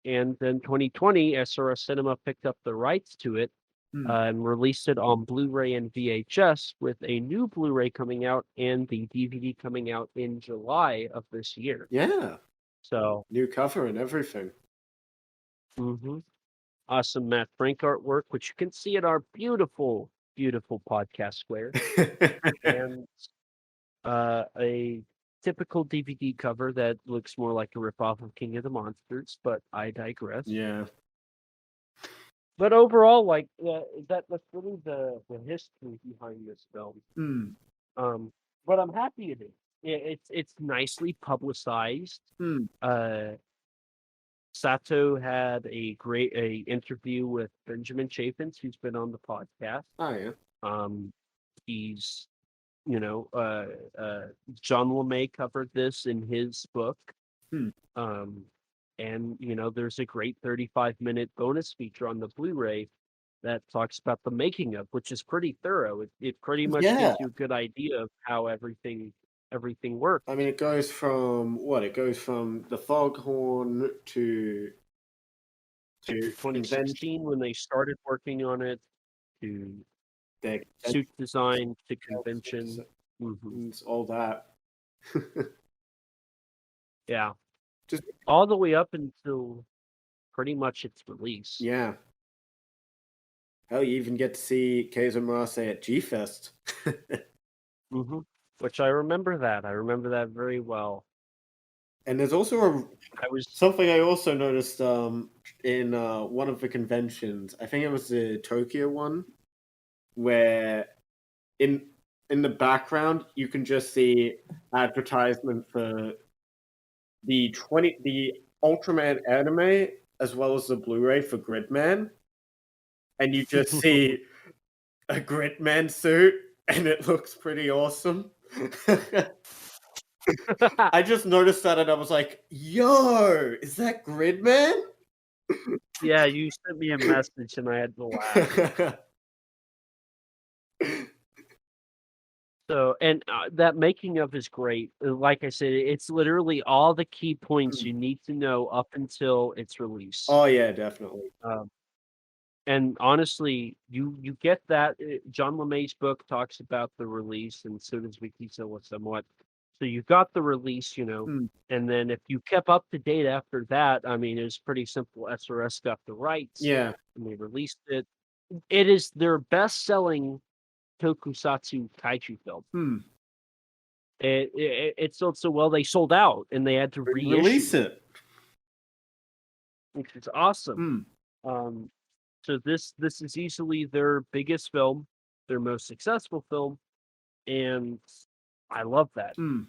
And then 2020, SRS Cinema picked up the rights to it Hmm. and released it on Blu-ray and VHS, with a new Blu-ray coming out and the DVD coming out in July of this year. Yeah. So, New cover and everything. mhm. Awesome Matt Frank artwork, which you can see at our beautiful, beautiful podcast square, and a typical DVD cover that looks more like a ripoff of King of the Monsters, but I digress. Yeah. But overall, like that's really the history behind this film. Hmm. Um, but I'm happy it is. It's nicely publicized. Hmm. Uh, Sato had a interview with Benjamin Chaffins, who's been on the podcast. Oh yeah. Um, he's John LeMay covered this in his book. Hmm. Um, and there's a great 35-minute bonus feature on the Blu-ray that talks about the making of, which is pretty thorough. It pretty much Yeah. gives you a good idea of how everything worked. I mean, it goes from what? It goes from the foghorn to To convention, 2016 when they started working on it, to their suit design, to convention. Hmm. all that. Yeah, Just all the way up until pretty much its release. yeah. Hell, you even get to see Keizo Murase at G-Fest. Hmm. Which I remember that. I remember that very well. And there's also I was something I also noticed in one of the conventions. I think it was the Tokyo one, where in the background you can just see advertisement for the Ultraman anime as well as the Blu-ray for Gridman, and you just see a Gridman suit, and it looks pretty awesome. I just noticed that, and I was like, "Yo, is that Gridman?" Yeah, you sent me a message and I had to laugh. So, and that making of is great. Like I said, it's literally all the key points you need to know up until its release. Oh yeah, definitely. Um, and honestly, you get that. John LeMay's book talks about the release, and so does Wikizilla somewhat. So you got the release, Hmm. and then if you kept up to date after that, I mean, it was pretty simple. SRS got the rights, Yeah. and they released it. It is their best-selling Tokusatsu kaiju film. Hmm. It sold so well they sold out and they had to Release reissue. it. which is awesome. Mm, Um, so this is easily their biggest film, their most successful film, and I love that. mm.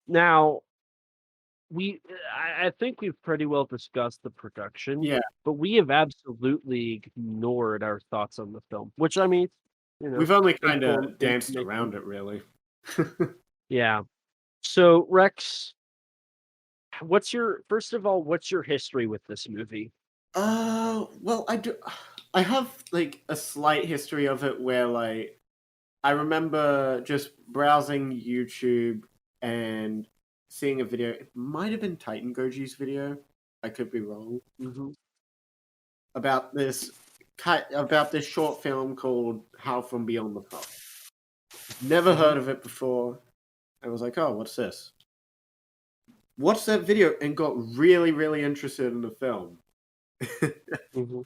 Now, I think we've pretty well discussed the production, Yeah, but we have absolutely ignored our thoughts on the film, which I mean, you know, we've only kind informed of danced information. around it, really. Yeah. So Rex, what's your first of all, what's your history with this movie? Well, I do. I have like a slight history of it where like I remember just browsing YouTube and seeing a video. It might have been Titan Goji's video. I could be wrong. Hmm. About this short film called How from Beyond the Fog. Never Hmm. heard of it before. I was like, oh, what's this? Watched that video and got really, really interested in the film Hmm.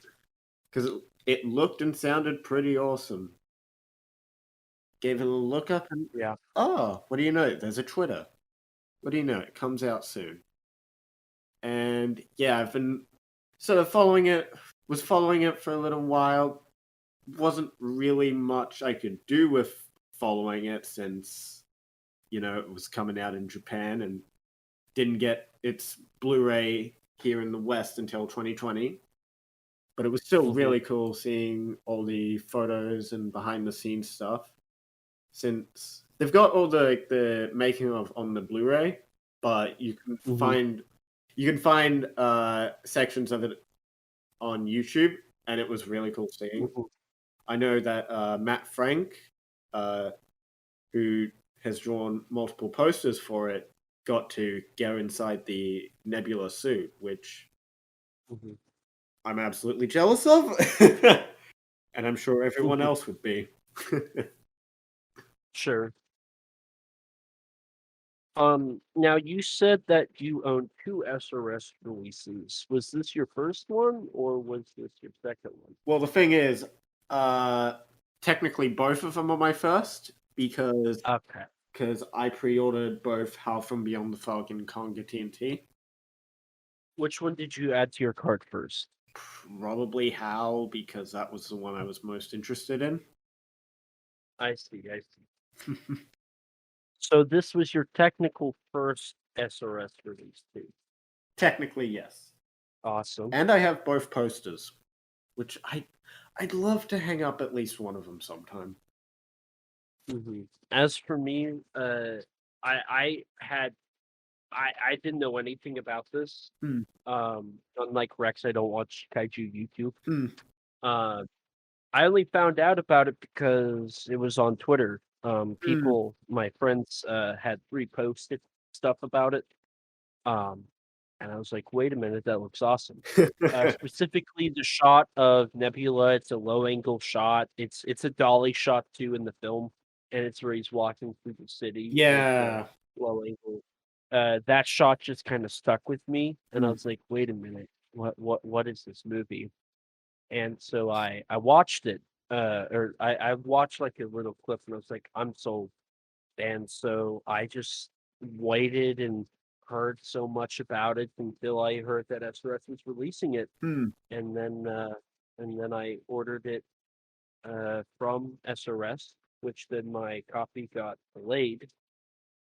because it looked and sounded pretty awesome. Gave it a look up and Yeah. oh, what do you know? There's a Twitter. What do you know? It comes out soon. And yeah, I've been sort of following it. Was following it for a little while. Wasn't really much I could do with following it since it was coming out in Japan and didn't get its Blu-ray here in the West until 2020. But it was still Hmm. really cool seeing all the photos and behind the scenes stuff. Since they've got all the making of on the Blu-ray, but Hmm. you can find sections of it on YouTube, and it was really cool seeing. Hmm. I know that Matt Frank, uh, who has drawn multiple posters for it, got to go inside the Nebula suit, which Hmm. I'm absolutely jealous of, and I'm sure everyone Hmm. else would be. Sure. Now you said that you own two SRS releases. Was this your first one or was this your second one? Well, the thing is, uh, technically both of them are my first Okay. because I pre-ordered both Howl from Beyond the Fog and Conga TNT. Which one did you add to your cart first? Probably Howl because that was the one I was most interested in. I see, I see. So this was your technical first SRS release too. Technically, yes. Awesome. And I have both posters, which I'd love to hang up at least one of them sometime. As for me, I had I didn't know anything about this. Hmm. Unlike Rex, I don't watch Kaiju YouTube. Hmm. Uh, I only found out about it because it was on Twitter. Hmm. My friends, had reposted stuff about it. Um, and I was like, wait a minute, that looks awesome. Specifically, the shot of Nebula. It's a low angle shot. It's a dolly shot too in the film, and it's where he's walking through the city with the Yeah. low angle. That shot just kind of stuck with me, and I Hmm. was like, wait a minute, what is this movie? And so I watched it, or I watched like a little clip, and I was like, I'm sold. And so I just waited and heard so much about it until I heard that SRS was releasing it, Hmm. and then I ordered it from SRS, which then my copy got delayed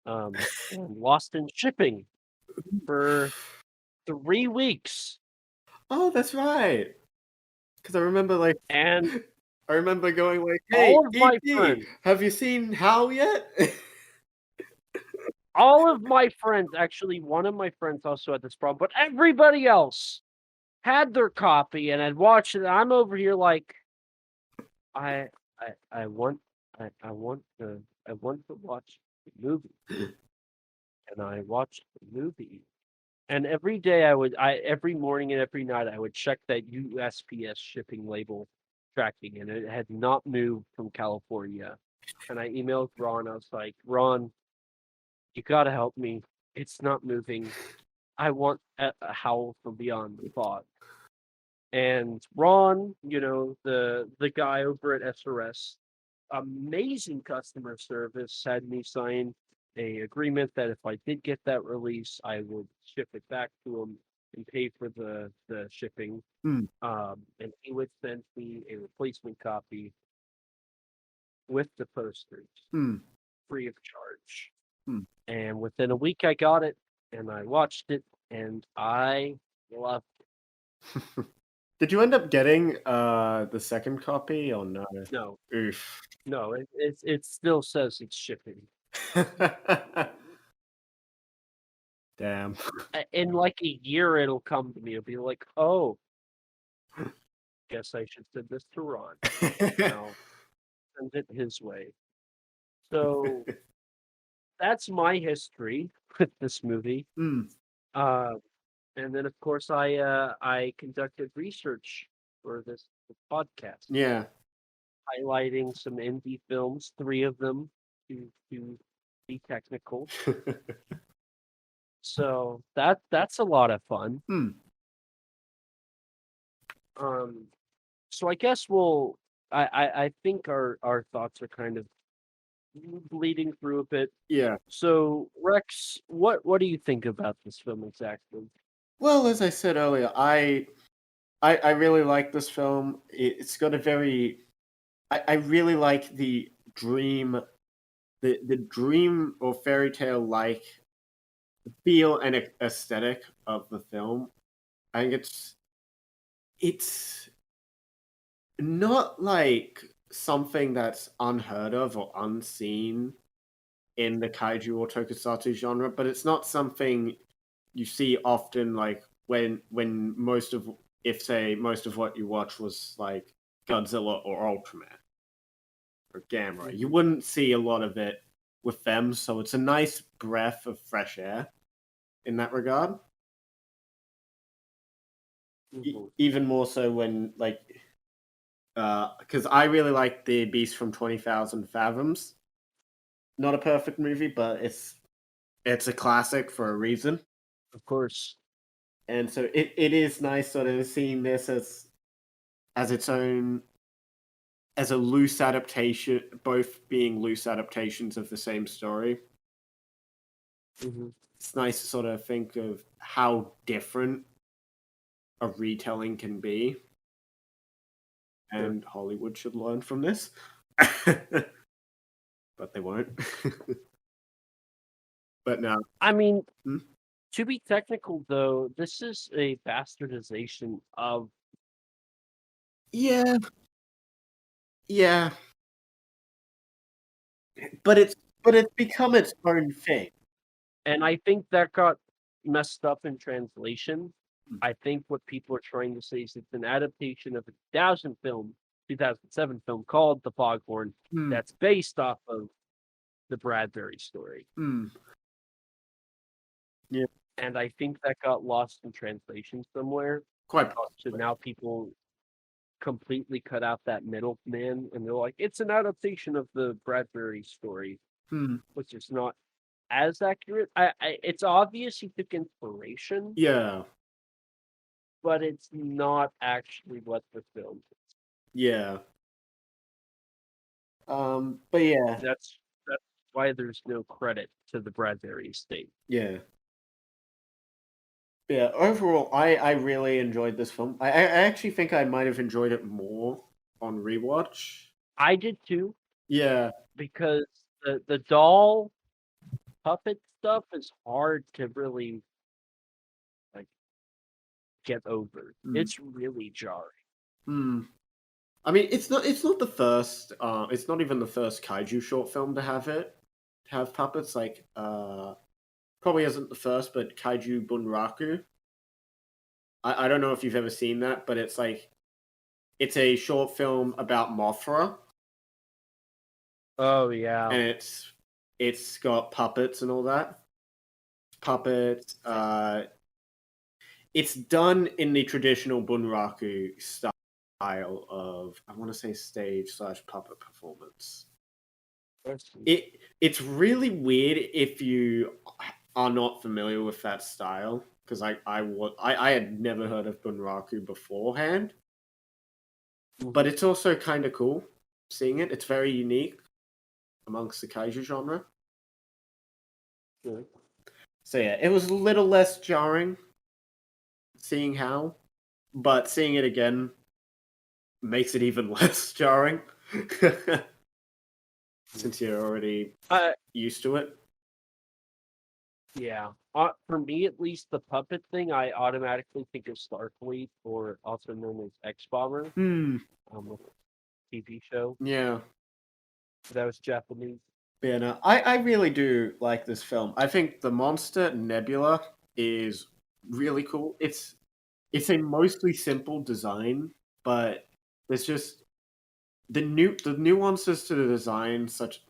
and lost in shipping for 3 weeks. Oh, that's right. Because I remember like And I remember going like, "Hey, all of my EP, friends, have you seen Howl yet?" all of my friends, actually, one of my friends also had this problem, but everybody else had their copy and had watched it. I'm over here like, I I want I want to watch the movie, and I watched the movie. And every day every morning and every night I would check that USPS shipping label tracking, and it had not moved from California. And I emailed Ron. I was like, Ron, you gotta help me. It's not moving. I want a Howl from Beyond the Fog. And Ron, the guy over at SRS, amazing customer service, had me sign a agreement that if I did get that release, I would ship it back to him and pay for the shipping. Hmm. And he would send me a replacement copy with the posters, Hmm. free of charge. Hmm. And within a week, I got it, and I watched it, and I loved it. Did you end up getting the second copy or no? No, Oof. no, it still says it's shipping. Damn. In like a year, it'll come to me. It'll be like, oh, guess I should send this to Ron. Now send it his way. So that's my history with this movie. Hmm. And then of course I conducted research for this podcast, Yeah. highlighting some indie films, 3 of them to be technical. So that's a lot of fun. Hmm. So I guess I think our thoughts are kind of bleeding through a bit. Yeah. So Rex, what do you think about this film exactly? Well, as I said earlier, I really like this film. It's got a very I really like the dream the dream or fairy tale like feel and aesthetic of the film. I think it's not like something that's unheard of or unseen in the kaiju or tokusatsu genre, but it's not something you see often, like when most of if say most of what you watch was like Godzilla or Ultraman or Gamera. You wouldn't see a lot of it with them, so it's a nice breath of fresh air in that regard. Even more so when like because I really like the Beast from 20,000 Fathoms. Not a perfect movie, but it's a classic for a reason. Of course. And so it is nice sort of seeing this as its own as a loose adaptation, both being loose adaptations of the same story. It's nice to sort of think of how different a retelling can be. And Hollywood should learn from this. But they won't. But no. I mean, Hmm? to be technical though, this is a bastardization of Yeah. Yeah. But it's become its own thing. and I think that got messed up in translation. Hmm. I think what people are trying to say is it's an adaptation of a 2007 film called The Foghorn Hmm. that's based off of the Bradbury story. Hmm. Yeah. And I think that got lost in translation somewhere. Quite So possibly. now people completely cut out that middleman and they're like, it's an adaptation of the Bradbury story, which is not as accurate. It's obvious he took inspiration, Yeah. but it's not actually what the film is. Yeah. But yeah. That's why there's no credit to the Bradbury estate. Yeah. Yeah, overall, I really enjoyed this film. I actually think I might have enjoyed it more on rewatch. I did too, Yeah. because the doll puppet stuff is hard to really like get over. It's really jarring. I mean, it's not the first. It's not even the first kaiju short film to have puppets. Like, probably isn't the first, but Kaiju Bunraku. I don't know if you've ever seen that, but it's like it's a short film about Mothra, Oh yeah. and it's got puppets and all that. Puppets. It's done in the traditional Bunraku style of, I want to say, stage/puppet performance. It's really weird if you are not familiar with that style, because I had never heard of Bunraku beforehand, but it's also kind of cool seeing it. It's very unique amongst the kaiju genre. Good. So yeah, it was a little less jarring seeing Howl, but seeing it again makes it even less jarring since you're already Uh, used to it. yeah. For me, at least, the puppet thing, I automatically think of Starfleet, or also known as X-Bomber, with the TV show Yeah. that was Japanese. Yeah, no, I really do like this film. I think the monster Nebula is really cool. It's a mostly simple design, but there's just the nuances to the design, such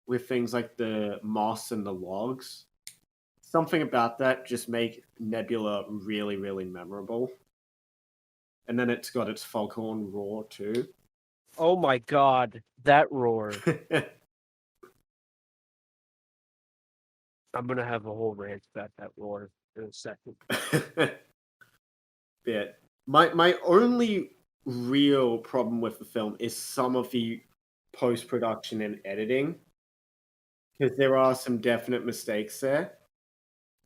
with things like the moss and the logs. Something about that just make Nebula really, really memorable. And then it's got its foghorn roar too. Oh my god, that roar. I'm gonna have a whole rant about that roar in a second. Yeah. My only real problem with the film is some of the post production and editing, because there are some definite mistakes there.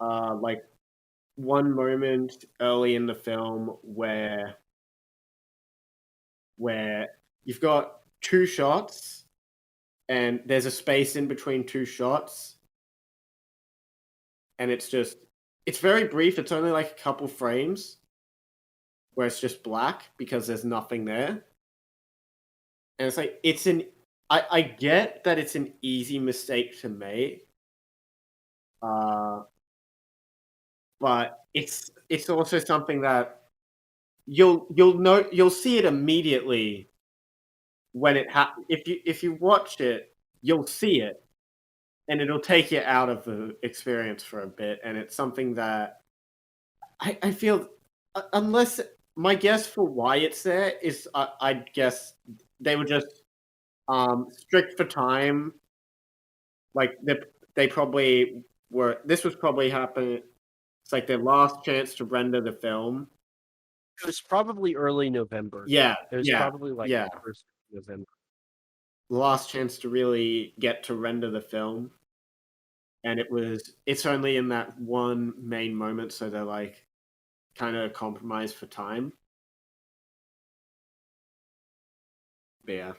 Like one moment early in the film where you've got two shots and there's a space in between two shots, and it's very brief. It's only like a couple frames where it's just black because there's nothing there. And it's like I get that it's an easy mistake to make, uh, but it's also something that you'll see it immediately when if you watch it, you'll see it, and it'll take you out of the experience for a bit, and it's something that I feel unless my guess for why it's there is I guess they were just strict for time. Like they probably were. This was probably happening. It's like their last chance to render the film. It was probably early November. Yeah, It was yeah, probably like yeah. first November. Last chance to really get to render the film, and it's only in that one main moment, so they're like kind of compromised for time. But yeah.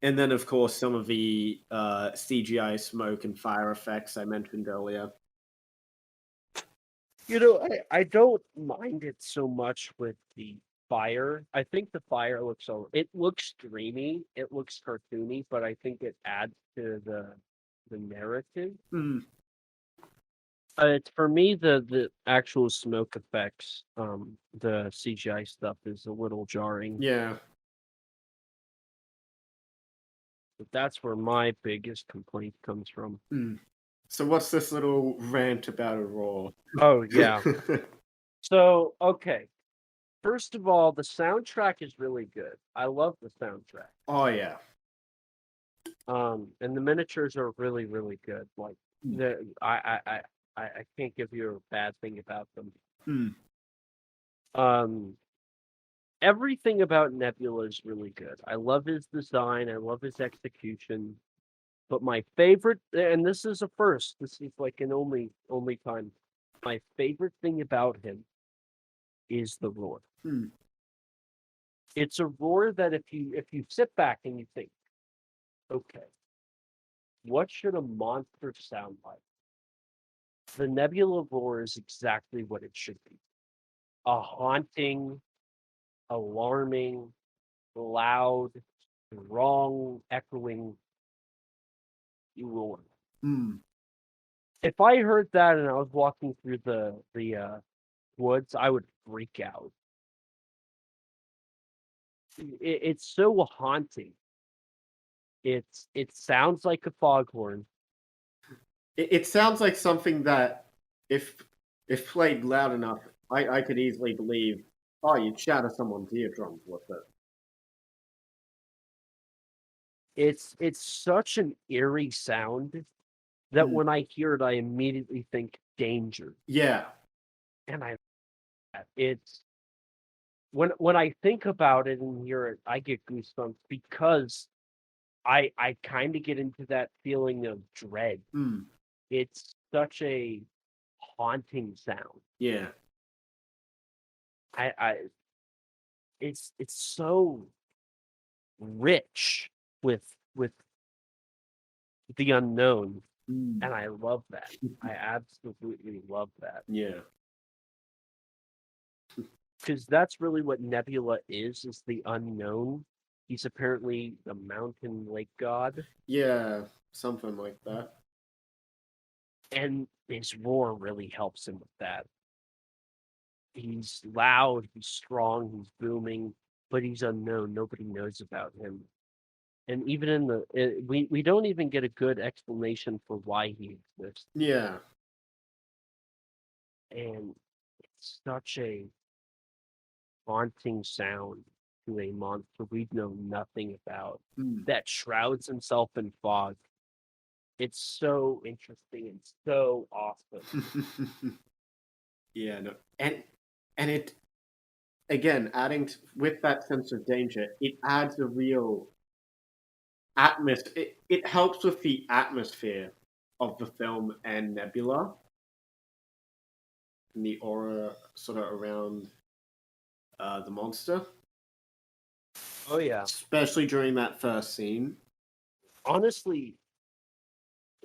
And then, of course, some of the CGI smoke and fire effects I mentioned earlier. You know, I don't mind it so much with the fire. I think the fire it looks dreamy, it looks cartoony, but I think it adds to the narrative. Hmm. It's for me the actual smoke effects, the CGI stuff is a little jarring. Yeah. But that's where my biggest complaint comes from. Hmm. So what's this little rant about Aurora? Oh yeah. So okay. First of all, the soundtrack is really good. I love the soundtrack. Oh yeah. And the miniatures are really, really good. Like the I can't give you a bad thing about them. Hmm. Um, everything about Nebula is really good. I love his design. I love his execution. But my favorite, and this is a first. This is like an only time. My favorite thing about him is the roar. Hmm. It's a roar that if you sit back and you think, okay, what should a monster sound like? The Nebula roar is exactly what it should be. A haunting, alarming, loud, strong, echoing roar. Hmm. If I heard that and I was walking through the woods, I would freak out. It's so haunting. It sounds like a foghorn. It sounds like something that if played loud enough, I could easily believe. Oh, you'd shatter someone's eardrums with it. It's such an eerie sound that Hmm. when I hear it, I immediately think danger. Yeah. And it's when I think about it and hear it, I get goosebumps because I kind of get into that feeling of dread. Hmm. It's such a haunting sound. Yeah. It's so rich with the unknown, Mm. and I love that. I absolutely love that. Yeah. Because that's really what Nebula is the unknown. He's apparently the mountain lake god, Yeah. Something like that. and his roar really helps him with that. He's loud, he's strong, he's booming, but he's unknown. Nobody knows about him. And even in we don't even get a good explanation for why he exists. Yeah. And it's such a haunting sound to a monster we know nothing about Mm. that shrouds himself in fog. It's so interesting and so awesome. Yeah, no. And it again, with that sense of danger, it adds a real atmosphere. It helps with the atmosphere of the film and Nebula and the aura sort of around the monster, Oh yeah. especially during that first scene. Honestly,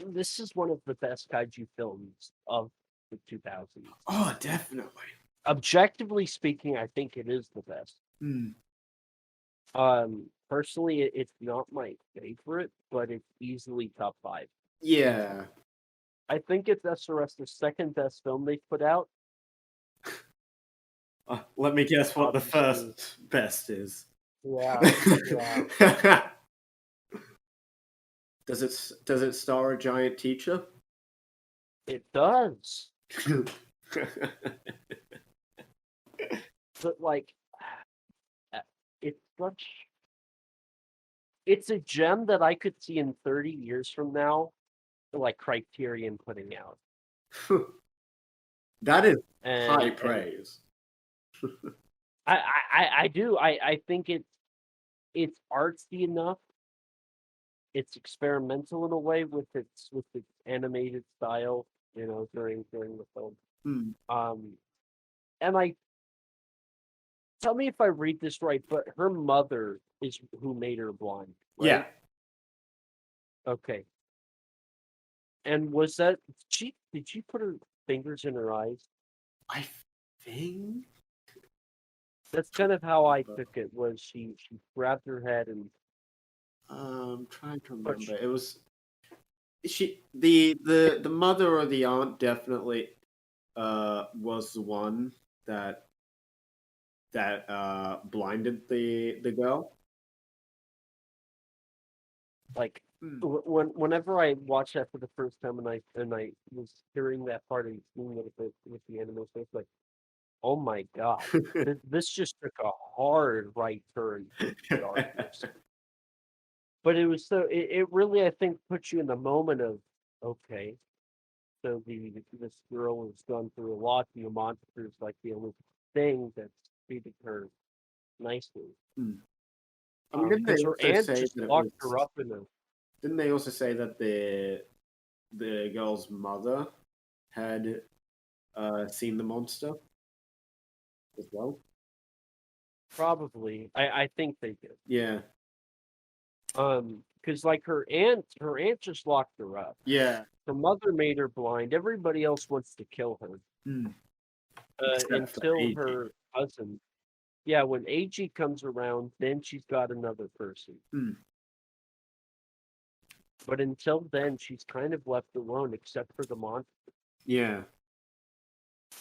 this is one of the best kaiju films of the 2000s. Oh, definitely. Objectively speaking, I think it is the best. Mm. Personally, it's not my favorite, but it's easily top 5. Yeah. I think it's SRS's second best film they've put out. Let me guess what the Obviously. first best is. Yeah. Does it star a giant teacher? It does. But like, it's such. It's a gem that I could see in 30 years from now, like Criterion putting out. That is And high praise. I do. I think it's artsy enough. It's experimental in a way with its animated style, during the film. Hmm. And tell me if I read this right, but her mother is who made her blind, right? Yeah. Okay. And was that did she put her fingers in her eyes? I think That's kind of how I took it. Was she grabbed her head and I'm trying to remember. It was the mother or the aunt definitely was the one that blinded the girl. like whenever I watched that for the first time and I was hearing that part and seeing it with the animal face, like, oh my god, this just took a hard right turn to darkness. But it was it really, I think, puts you in the moment of, okay, so this girl has gone through a lot. The monster is like the only thing that's treated her nicely. Didn't they Because her also aunt say just that locked her up in a. Didn't they also say that the girl's mother had seen the monster as well? Probably, I think they did. Yeah. Because like her aunt just locked her up. Yeah. Her mother made her blind. Everybody else wants to kill her. Until her cousin. Yeah, when AG comes around, then she's got another person. But until then, she's kind of left alone, except for the monster. Yeah.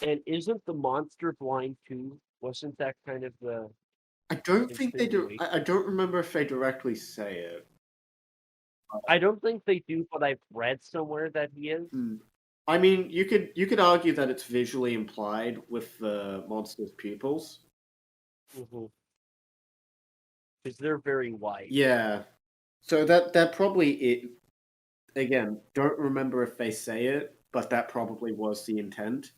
And isn't the monster blind too? Wasn't that kind of the? I don't think they do. I don't remember if they directly say it. I don't think they do, but I've read somewhere that he is. I mean, you could argue that it's visually implied with the monster's pupils. Because they're very white. Yeah. So that probably it. Again, don't remember if they say it, but that probably was the intent.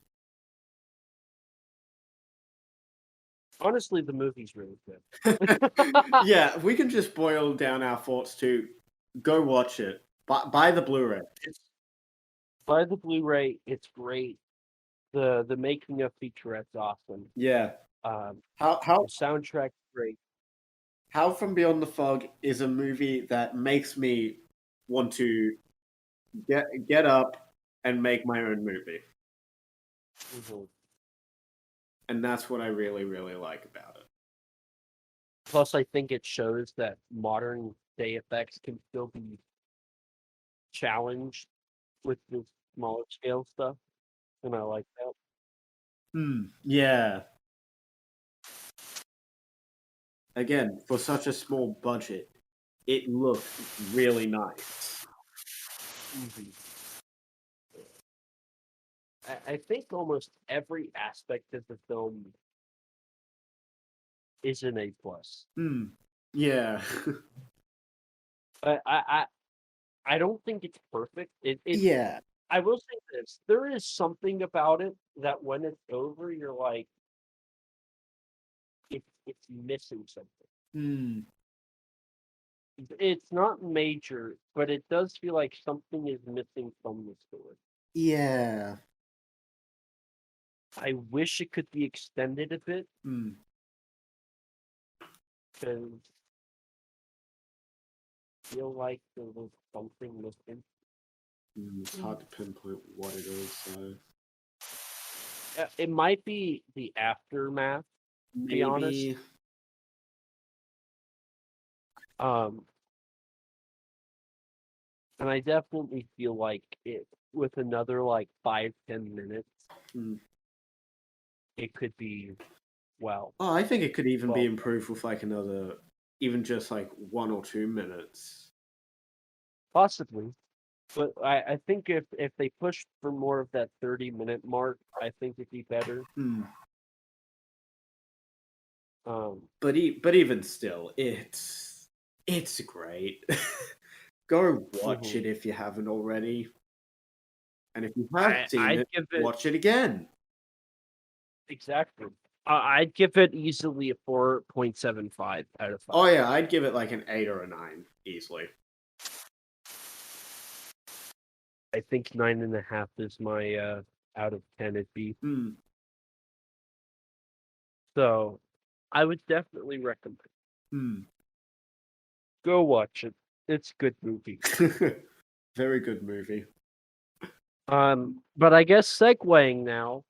Honestly, the movie's really good. Yeah, we can just boil down our thoughts to go watch it. Buy the Blu-ray. Buy the Blu-ray. It's great. The making of featurette's awesome. Yeah. Um, How the soundtrack's great. How From Beyond the Fog is a movie that makes me want to get up and make my own movie. Mhm. And that's what I really, really like about it. Plus, I think it shows that modern day effects can still be challenged with the smaller scale stuff, and I like that. Yeah. Again, for such a small budget, it looked really nice. Mhm. I think almost every aspect of the film is an A plus. Yeah. But I don't think it's perfect. Yeah. I will say this: there is something about it that when it's over, you're like, it's missing something. It's not major, but it does feel like something is missing from the story. Yeah. I wish it could be extended a bit because I feel like there was something missing. It's hard to pinpoint what it is, so It might be the aftermath, to be honest. maybe. And I definitely feel like it with another like 5-10 minutes, it could be well. Oh, I think it could even be Well, improved with like another, even just like 1 or 2 minutes. possibly. But I think if they pushed for more of that 30-minute mark, I think it'd be better. But even still, it's great. Go watch it if you haven't already, and if you have seen I'd it, give it watch it again. exactly. I'd give it easily a 4.75 out of 5. Oh yeah, I'd give it like an 8 or a 9 easily. I think 9.5 is my out of 10 it'd be. So I would definitely recommend. Go watch it. It's a good movie. Very good movie. But I guess segueing now,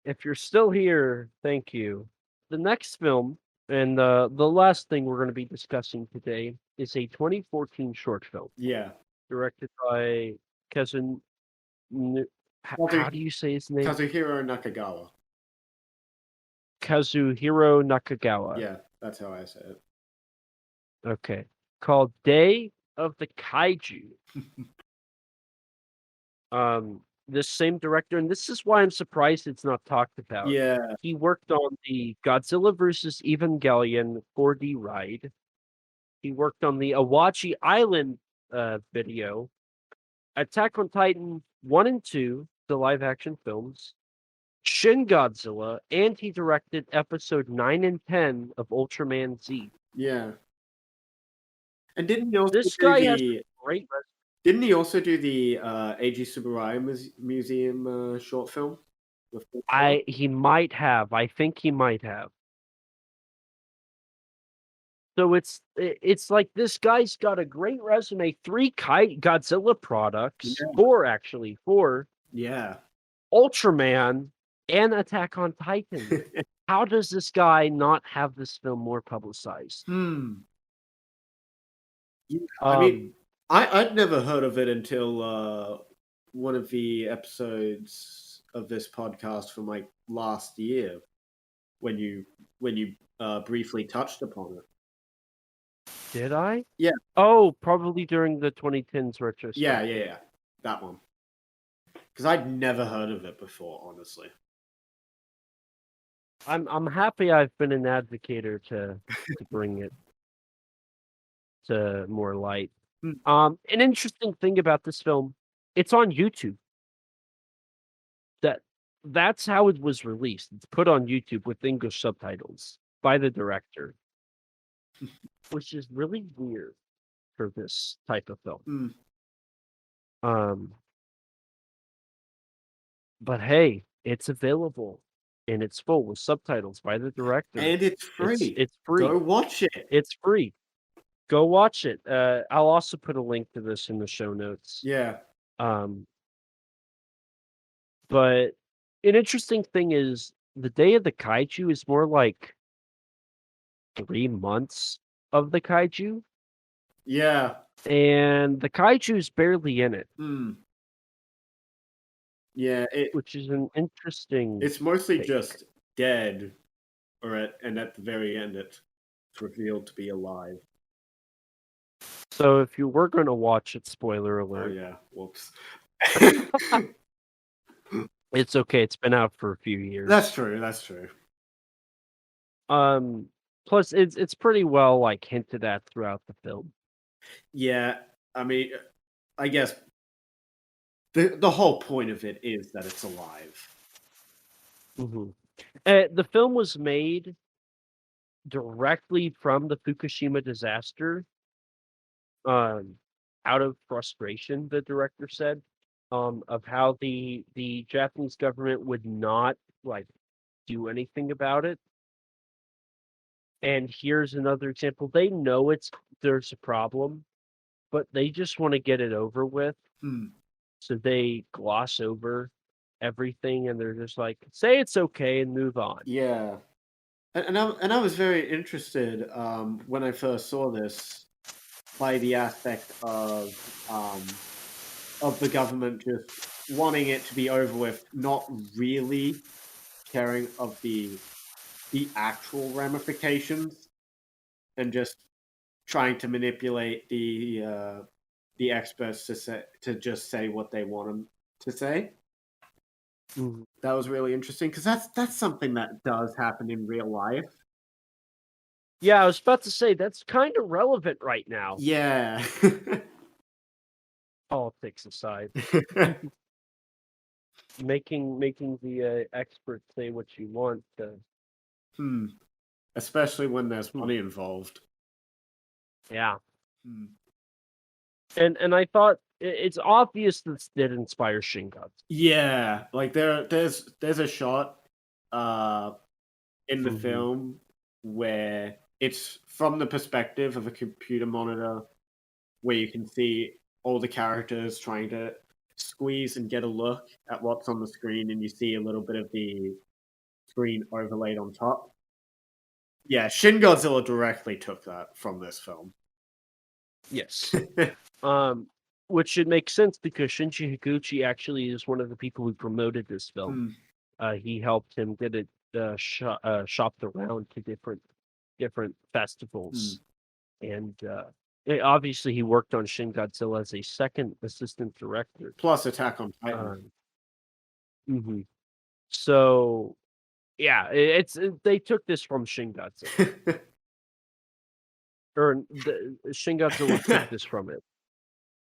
if you're still here, thank you. The next film and the last thing we're going to be discussing today is a 2014 short film. Yeah. Directed by Kazun. How do you say his name? Kazuhiro Nakagawa. Kazuhiro Nakagawa. Yeah, that's how I say it. Okay. Called Day of the Kaiju. This same director, and this is why I'm surprised it's not talked about. Yeah. He worked on the Godzilla vs. Evangelion 4D ride. He worked on the Awachi Island video, Attack on Titan 1 and 2, the live action films, Shin Godzilla, and he directed episode 9 and 10 of Ultraman Z. Yeah. And didn't he also This guy has a great resume. Didn't he also do the Eiji Tsuburaya Museum short film? He might have. I think he might have. So it's like this guy's got a great resume. 3 Godzilla products, 4 actually, 4. Yeah. Ultraman and Attack on Titan. How does this guy not have this film more publicized? Yeah, I mean, I'd never heard of it until one of the episodes of this podcast from like last year when you briefly touched upon it. Did I? Yeah. Oh, probably during the 2010s retrospective. Yeah. That one. Because I'd never heard of it before, honestly. I'm happy I've been an advocator to bring it to more light. An interesting thing about this film, it's on YouTube. That's how it was released. It's put on YouTube with English subtitles by the director, which is really weird for this type of film. But hey, it's available and it's full with subtitles by the director. And it's It's free. it's free. Go watch it. It's free. Go watch it. I'll also put a link to this in the show notes. Yeah. Um, but an interesting thing is the Day of the Kaiju is more like 3 months of the kaiju, Yeah. and the kaiju's barely in it, Hmm. Yeah, which is an interesting it's mostly take. just dead, and at the very end it's revealed to be alive. So if you were going to watch it, spoiler Oh alert, yeah, whoops. it's okay. It's been out for a few years. That's true. That's true. Plus it's pretty well like hinted at throughout the film. Yeah, I mean, I guess the whole point of it is that it's alive. Hmm. The film was made directly from the Fukushima disaster, out of frustration, the director said, of how the Japanese government would not like do anything about it. And here's another example. They know there's a problem, but they just want to get it over with. Hmm. So they gloss over everything and they're just like, say it's okay and move on. Yeah, and I was very interested when I first saw this by the aspect of the government just wanting it to be over with, not really caring of the actual ramifications, and just trying to manipulate the experts to just say what they want them to say. Mhm. That was really interesting because that's something that does happen in real life. Yeah, I was about to say that's kind of relevant right now, Yeah. politics aside. Making the experts say what you want. Hmm. Especially when there's Hmm. money involved. Yeah, Hmm. and I thought it's obvious this did inspire Shin Godzilla. Yeah, like there's a shot in the Mhm. film where it's from the perspective of a computer monitor where you can see all the characters trying to squeeze and get a look at what's on the screen, and you see a little bit of the screen overlaid on top. Yeah, Shin Godzilla directly took that from this film. Yes. Which should make sense because Shinji Higuchi actually is one of the people who promoted this film. He helped him get it shopped around to different festivals, and obviously he worked on Shin Godzilla as a second assistant director. Plus Attack on Titan. Mhm. So yeah, they took this from Shin Godzilla, or Shin Godzilla took this from it.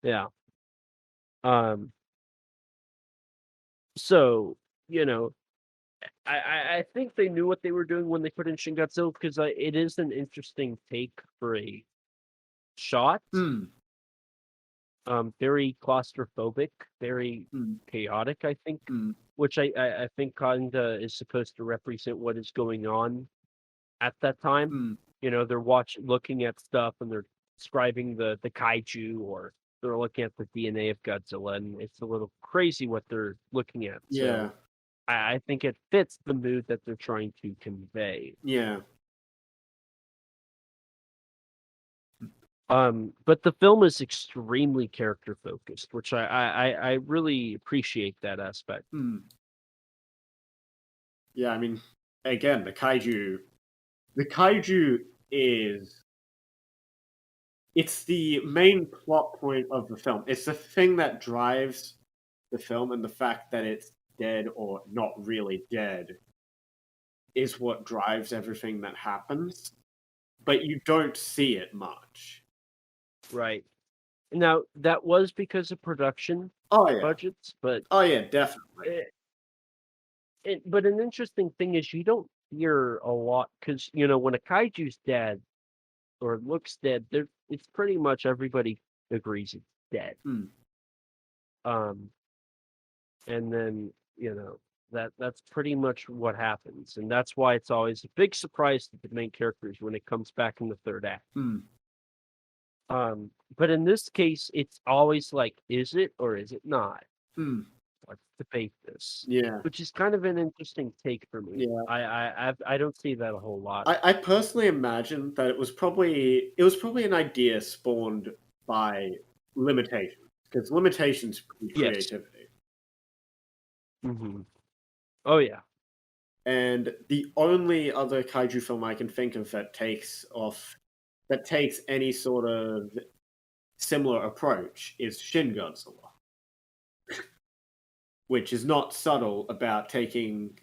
Yeah. Um. So you know, I think they knew what they were doing when they put in Shin Godzilla because it is an interesting take for a shot. Very claustrophobic, very chaotic, I think, which I think kinda is supposed to represent what is going on at that time. You know, they're looking at stuff and they're describing the kaiju, or they're looking at the DNA of Godzilla, and it's a little crazy what they're looking at. Yeah. So I think it fits the mood that they're trying to convey. Yeah. But the film is extremely character focused, which I really appreciate that aspect. Yeah, I mean, again, the kaiju is it's the main plot point of the film. It's the thing that drives the film, and the fact that it's dead or not really dead is what drives everything that happens. But you don't see it much. Right. Now, that was because of production Oh yeah. budgets, but Oh yeah, definitely. but an interesting thing is you don't hear a lot because when a kaiju's dead or looks dead, it's pretty much everybody agrees it's dead. And then that's pretty much what happens, and that's why it's always a big surprise to the main characters when it comes back in the third act. But in this case, it's always like, is it or is it not? Let's debate this. Yeah. Which is kind of an interesting take for me. Yeah. I don't see that a whole lot. I personally imagine that it was probably an idea spawned by limitations, because limitations breed Yes. creativity. Oh yeah. And the only other kaiju film I can think of that takes any sort of similar approach is Shin Godzilla, which is not subtle about taking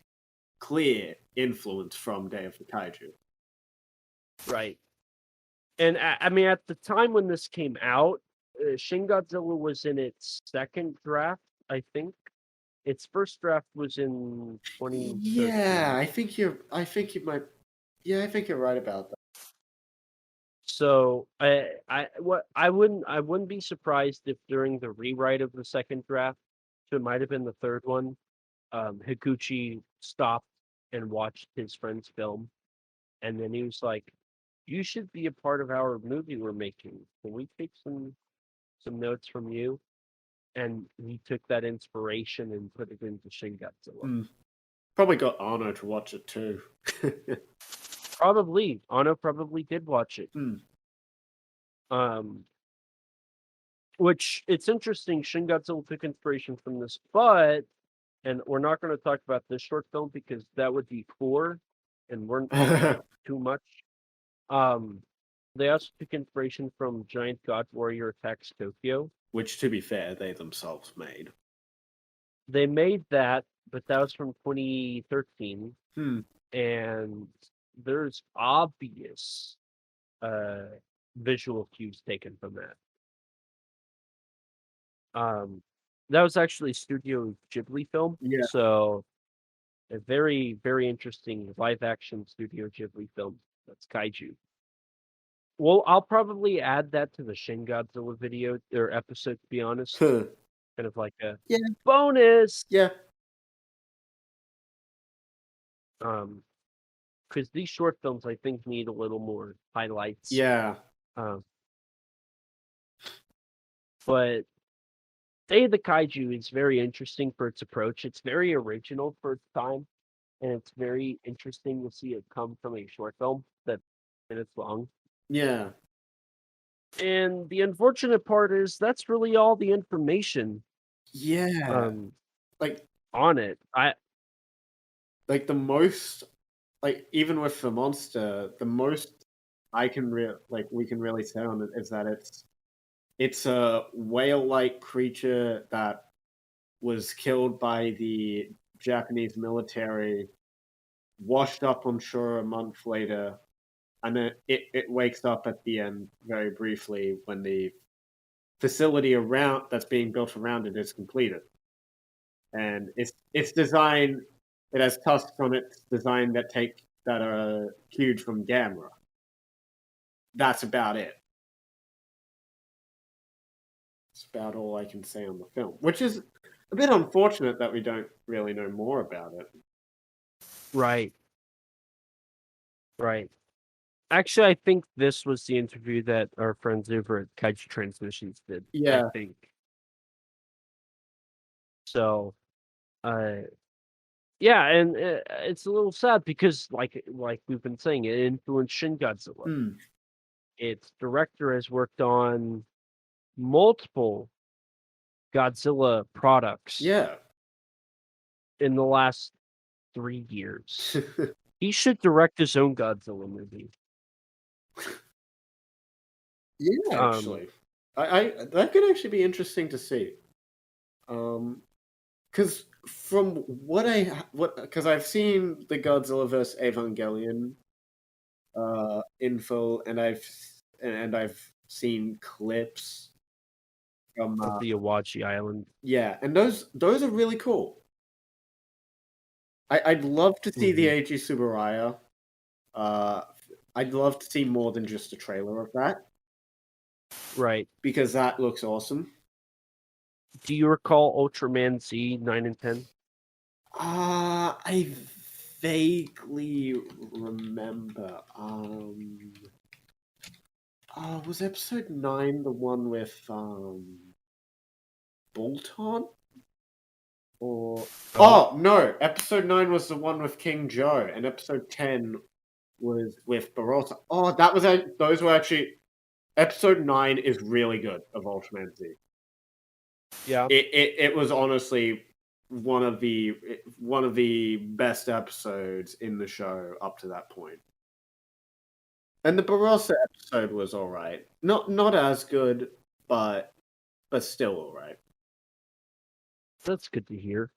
clear influence from Day of the Kaiju. Right. And I mean, at the time when this came out, Shin Godzilla was in its second draft, I think. Its first draft was in 2013. Yeah, I think you might. Yeah, I think you're right about that. So I wouldn't be surprised if during the rewrite of the second draft, so it might have been the third one, Higuchi stopped and watched his friend's film, and then he was like, "You should be a part of our movie we're making. Can we take some notes from you?" And he took that inspiration and put it into Shin Godzilla. Probably got Arno to watch it too. Probably. Arno probably did watch it. Which, it's interesting, Shin Godzilla took inspiration from this, and we're not going to talk about this short film because that would be 4, and we're too much. They also took inspiration from Giant God Warrior Attacks Tokyo. Which, to be fair, they themselves made. They made that, but that was from 2013. And there's obvious visual cues taken from that. That was actually Studio Ghibli film. Yeah. So a very, very interesting live-action Studio Ghibli film. That's Kaiju. Well, I'll probably add that to the Shin Godzilla video or episode, to be honest. Kind of like a bonus. Yeah. Because these short films, I think, need a little more highlights. Yeah. But Day of the Kaiju is very interesting for its approach. It's very original for its time, and it's very interesting to see it come from a short film that's minutes long. Yeah. And the unfortunate part is that's really all the information. Yeah. Like on it. Like the most, like even with the monster, the most we can really say on it is that it's a whale-like creature that was killed by the Japanese military, washed up on shore a month later, and then it wakes up at the end very briefly when the facility that's being built around it is completed. And its design, it has tusks on its design that are cued from Gamera. That's about it. That's about all I can say on the film, which is a bit unfortunate that we don't really know more about it. Right. Actually, I think this was the interview that our friends over at Kaiju Transmissions did. Yeah. I think. So, yeah, and it's a little sad because, like we've been saying, it influenced Shin Godzilla. Its director has worked on multiple Godzilla products. Yeah. In the last 3 years. He should direct his own Godzilla movie. Yeah, actually. I that could actually be interesting to see. Because from because I've seen the Godzilla vs Evangelion info, and I've seen clips from of the Awaji Island. Yeah, and those are really cool. I'd love to see the Eiji Tsuburaya. I'd love to see more than just a trailer of that. Right. Because that looks awesome. Do you recall Ultraman Z 9 and 10? I vaguely remember. Was episode 9 the one with Bolton? Or no, episode 9 was the one with King Joe, and episode 10 was with Barossa. Oh, those were actually episode 9 is really good of Ultraman Z. Yeah. It was honestly one of the best episodes in the show up to that point. And the Barossa episode was all right. Not as good, but still all right. That's good to hear.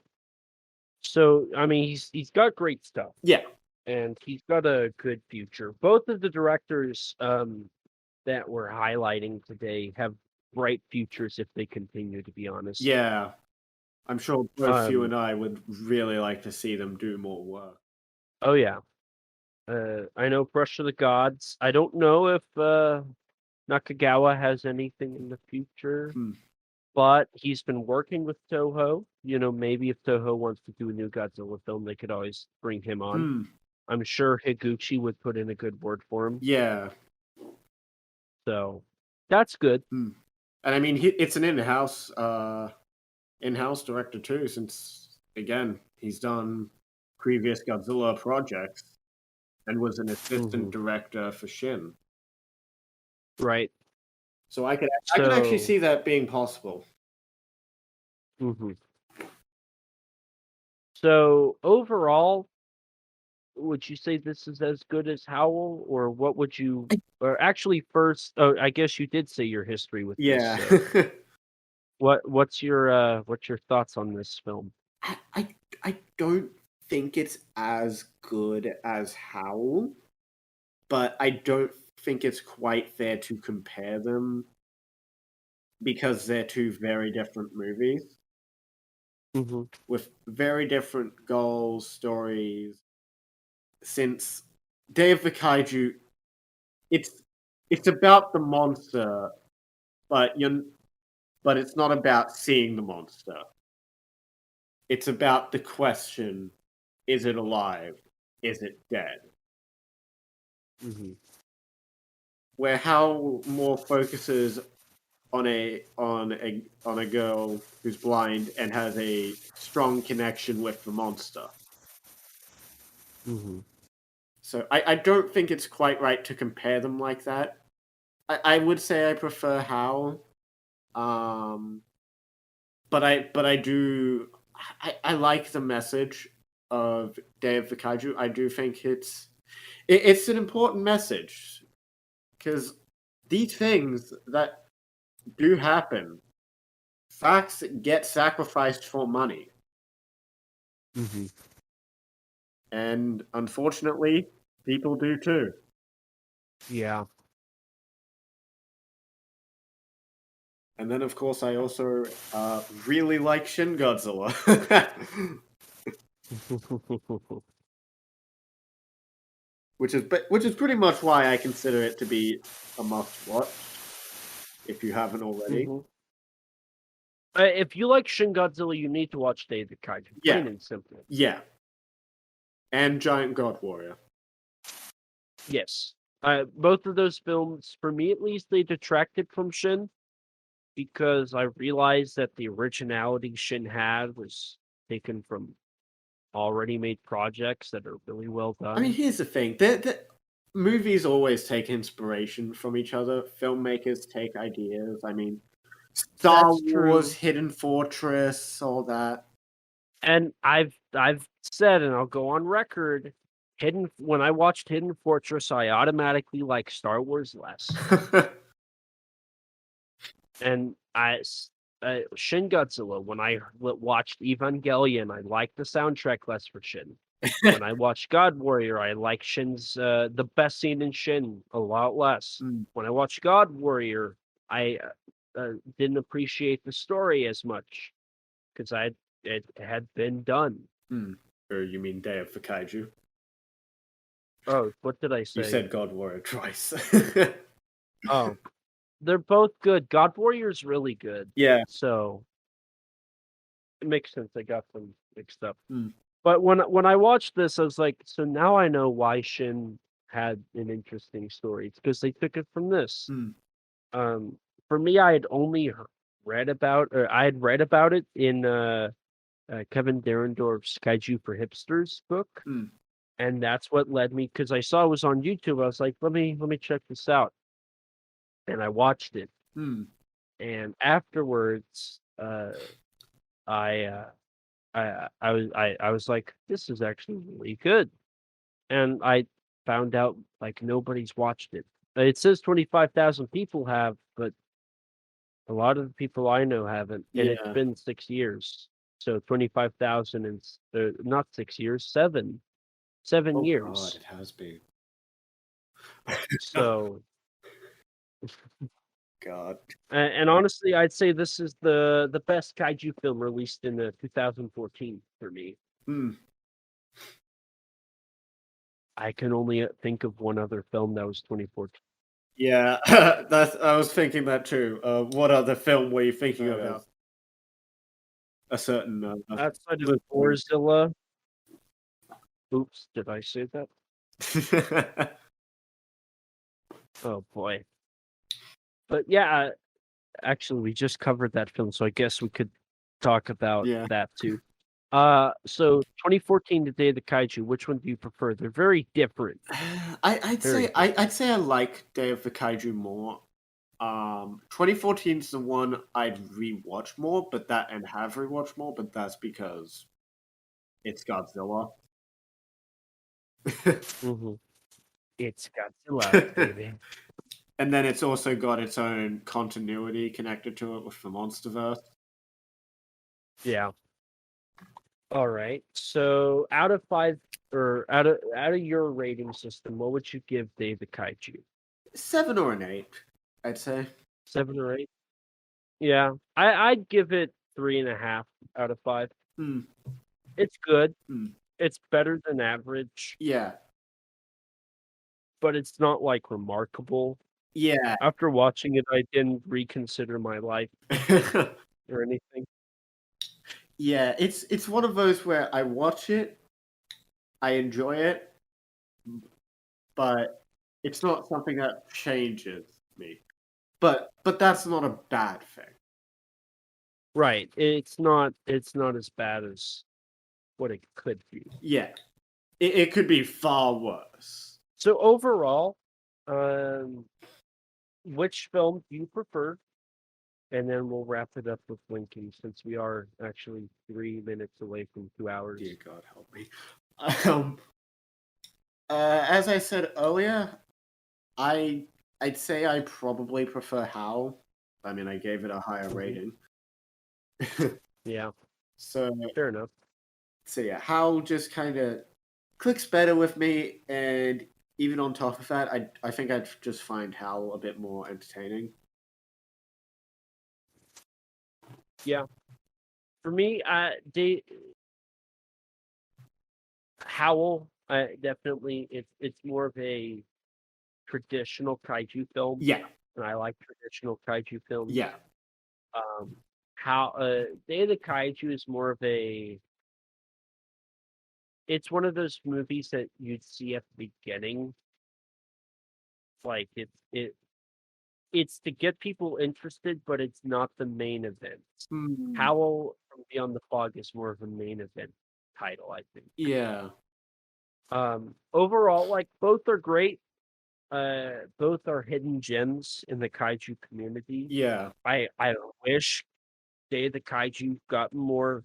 So, I mean, he's got great stuff. Yeah. And he's got a good future. Both of the directors that we're highlighting today have bright futures if they continue, to be honest. Yeah. I'm sure both you and I would really like to see them do more work. Oh, yeah. I know Crush of the Gods. I don't know if Nakagawa has anything in the future, but he's been working with Toho. You know, maybe if Toho wants to do a new Godzilla film, they could always bring him on. I'm sure Higuchi would put in a good word for him. Yeah. So that's good. And I mean, it's an in-house director too, since again he's done previous Godzilla projects and was an assistant director for Shin. Right. So I could actually see that being possible. So overall, would you say this is as good as Howl, or what would you? Or actually, first, I guess you did say your history with Yeah. this. So what's your thoughts on this film? I don't think it's as good as Howl, but I don't think it's quite fair to compare them because they're two very different movies with very different goals, stories. Since Day of the Kaiju, it's about the monster, but it's not about seeing the monster. It's about the question: is it alive? Is it dead? Where Howl more focuses on a girl who's blind and has a strong connection with the monster. So I don't think it's quite right to compare them like that. I would say I prefer Howl, but I do I like the message of Day of the Kaiju. I do think it's an important message because these things that do happen, facts get sacrificed for money. And unfortunately, people do too. Yeah. And then, of course, I also really like Shin Godzilla. which is pretty much why I consider it to be a must-watch, if you haven't already. If you like Shin Godzilla, you need to watch Day of the Kaiju. Plain and simple. Yeah. And Giant God Warrior. Yes. Both of those films, for me at least, they detracted from Shin because I realized that the originality Shin had was taken from already made projects that are really well done. I mean, here's the thing. The movies always take inspiration from each other. Filmmakers take ideas. I mean, Star Wars, Hidden Fortress, all that. And I've said, and I'll go on record, when I watched Hidden Fortress, I automatically like Star Wars less. And Shin Godzilla, when I watched Evangelion, I liked the soundtrack less for Shin. When I watched God Warrior, I like Shin's the best scene in Shin a lot less. When I watched God Warrior, I didn't appreciate the story as much because it had been done. Or you mean Day of the Kaiju? Oh, what did I say? You said God Warrior twice. Oh, they're both good. God Warrior is really good. Yeah. So it makes sense. I got them mixed up. But when I watched this, I was like, so now I know why Shin had an interesting story. It's because they took it from this. Hmm. For me, I had only read about, or I had read about it in Kevin Derendorf's Kaiju for Hipsters book, Hmm. and that's what led me because I saw it was on YouTube. I was like, let me check this out, and I watched it. Hmm. And afterwards, I I was like, this is actually really good, and I found out like nobody's watched it. It says 25,000 people have, but a lot of the people I know haven't, and it's Yeah. been 6 years. So 25,000 and not 6 years, 7 Oh God, years. it has been. So, God. and honestly, I'd say this is the best kaiju film released in 2014 for me. Hmm. I can only think of one other film that was 2014. Yeah, I was thinking that too. What other film were you thinking of as a certain Outside of list? Godzilla. Oops, did I say that? Oh boy. But yeah, actually, we just covered that film, so I guess we could talk about Yeah. that too. So 2014, The Day of the Kaiju. Which one do you prefer? They're very different. I'd Very say I'd say I like Day of the Kaiju more. 2014 is the one I'd rewatch more, but that and have rewatched more, but that's because it's Godzilla. Mm-hmm. It's Godzilla, baby. And then it's also got its own continuity connected to it with the MonsterVerse. Yeah. All right. So out of 5, or out of your rating system, what would you give Day of the Kaiju? 7 or an 8, I'd say. 7 or 8? Yeah. I'd give it 3.5 out of 5. Hmm. It's good. Hmm. It's better than average, Yeah. but it's not like remarkable. Yeah. After watching it, I didn't reconsider my life or anything. Yeah, it's one of those where I watch it, I enjoy it, but it's not something that changes me. But that's not a bad thing. Right. It's not as bad as what it could be. Yeah. It could be far worse. So overall, um, which film do you prefer? And then we'll wrap it up with linking since we are actually 3 minutes away from 2 hours. Dear God help me. Um as I said earlier, I'd say I probably prefer Howl. I mean, I gave it a higher rating. Yeah, So fair enough. so yeah, Howl just kind of clicks better with me, and even on top of that, I think I'd just find Howl a bit more entertaining. Yeah. For me, Howl, definitely it's more of a traditional kaiju film, Yeah, and I like traditional kaiju films. yeah, How Day of the Kaiju is more of a. It's one of those movies that you'd see at the beginning. Like it's to get people interested, but it's not the main event. Hmm, Howl from Beyond the Fog is more of a main event title, I think. yeah, Overall, like both are great. Both are hidden gems in the kaiju community. yeah. I wish Day of the Kaiju got more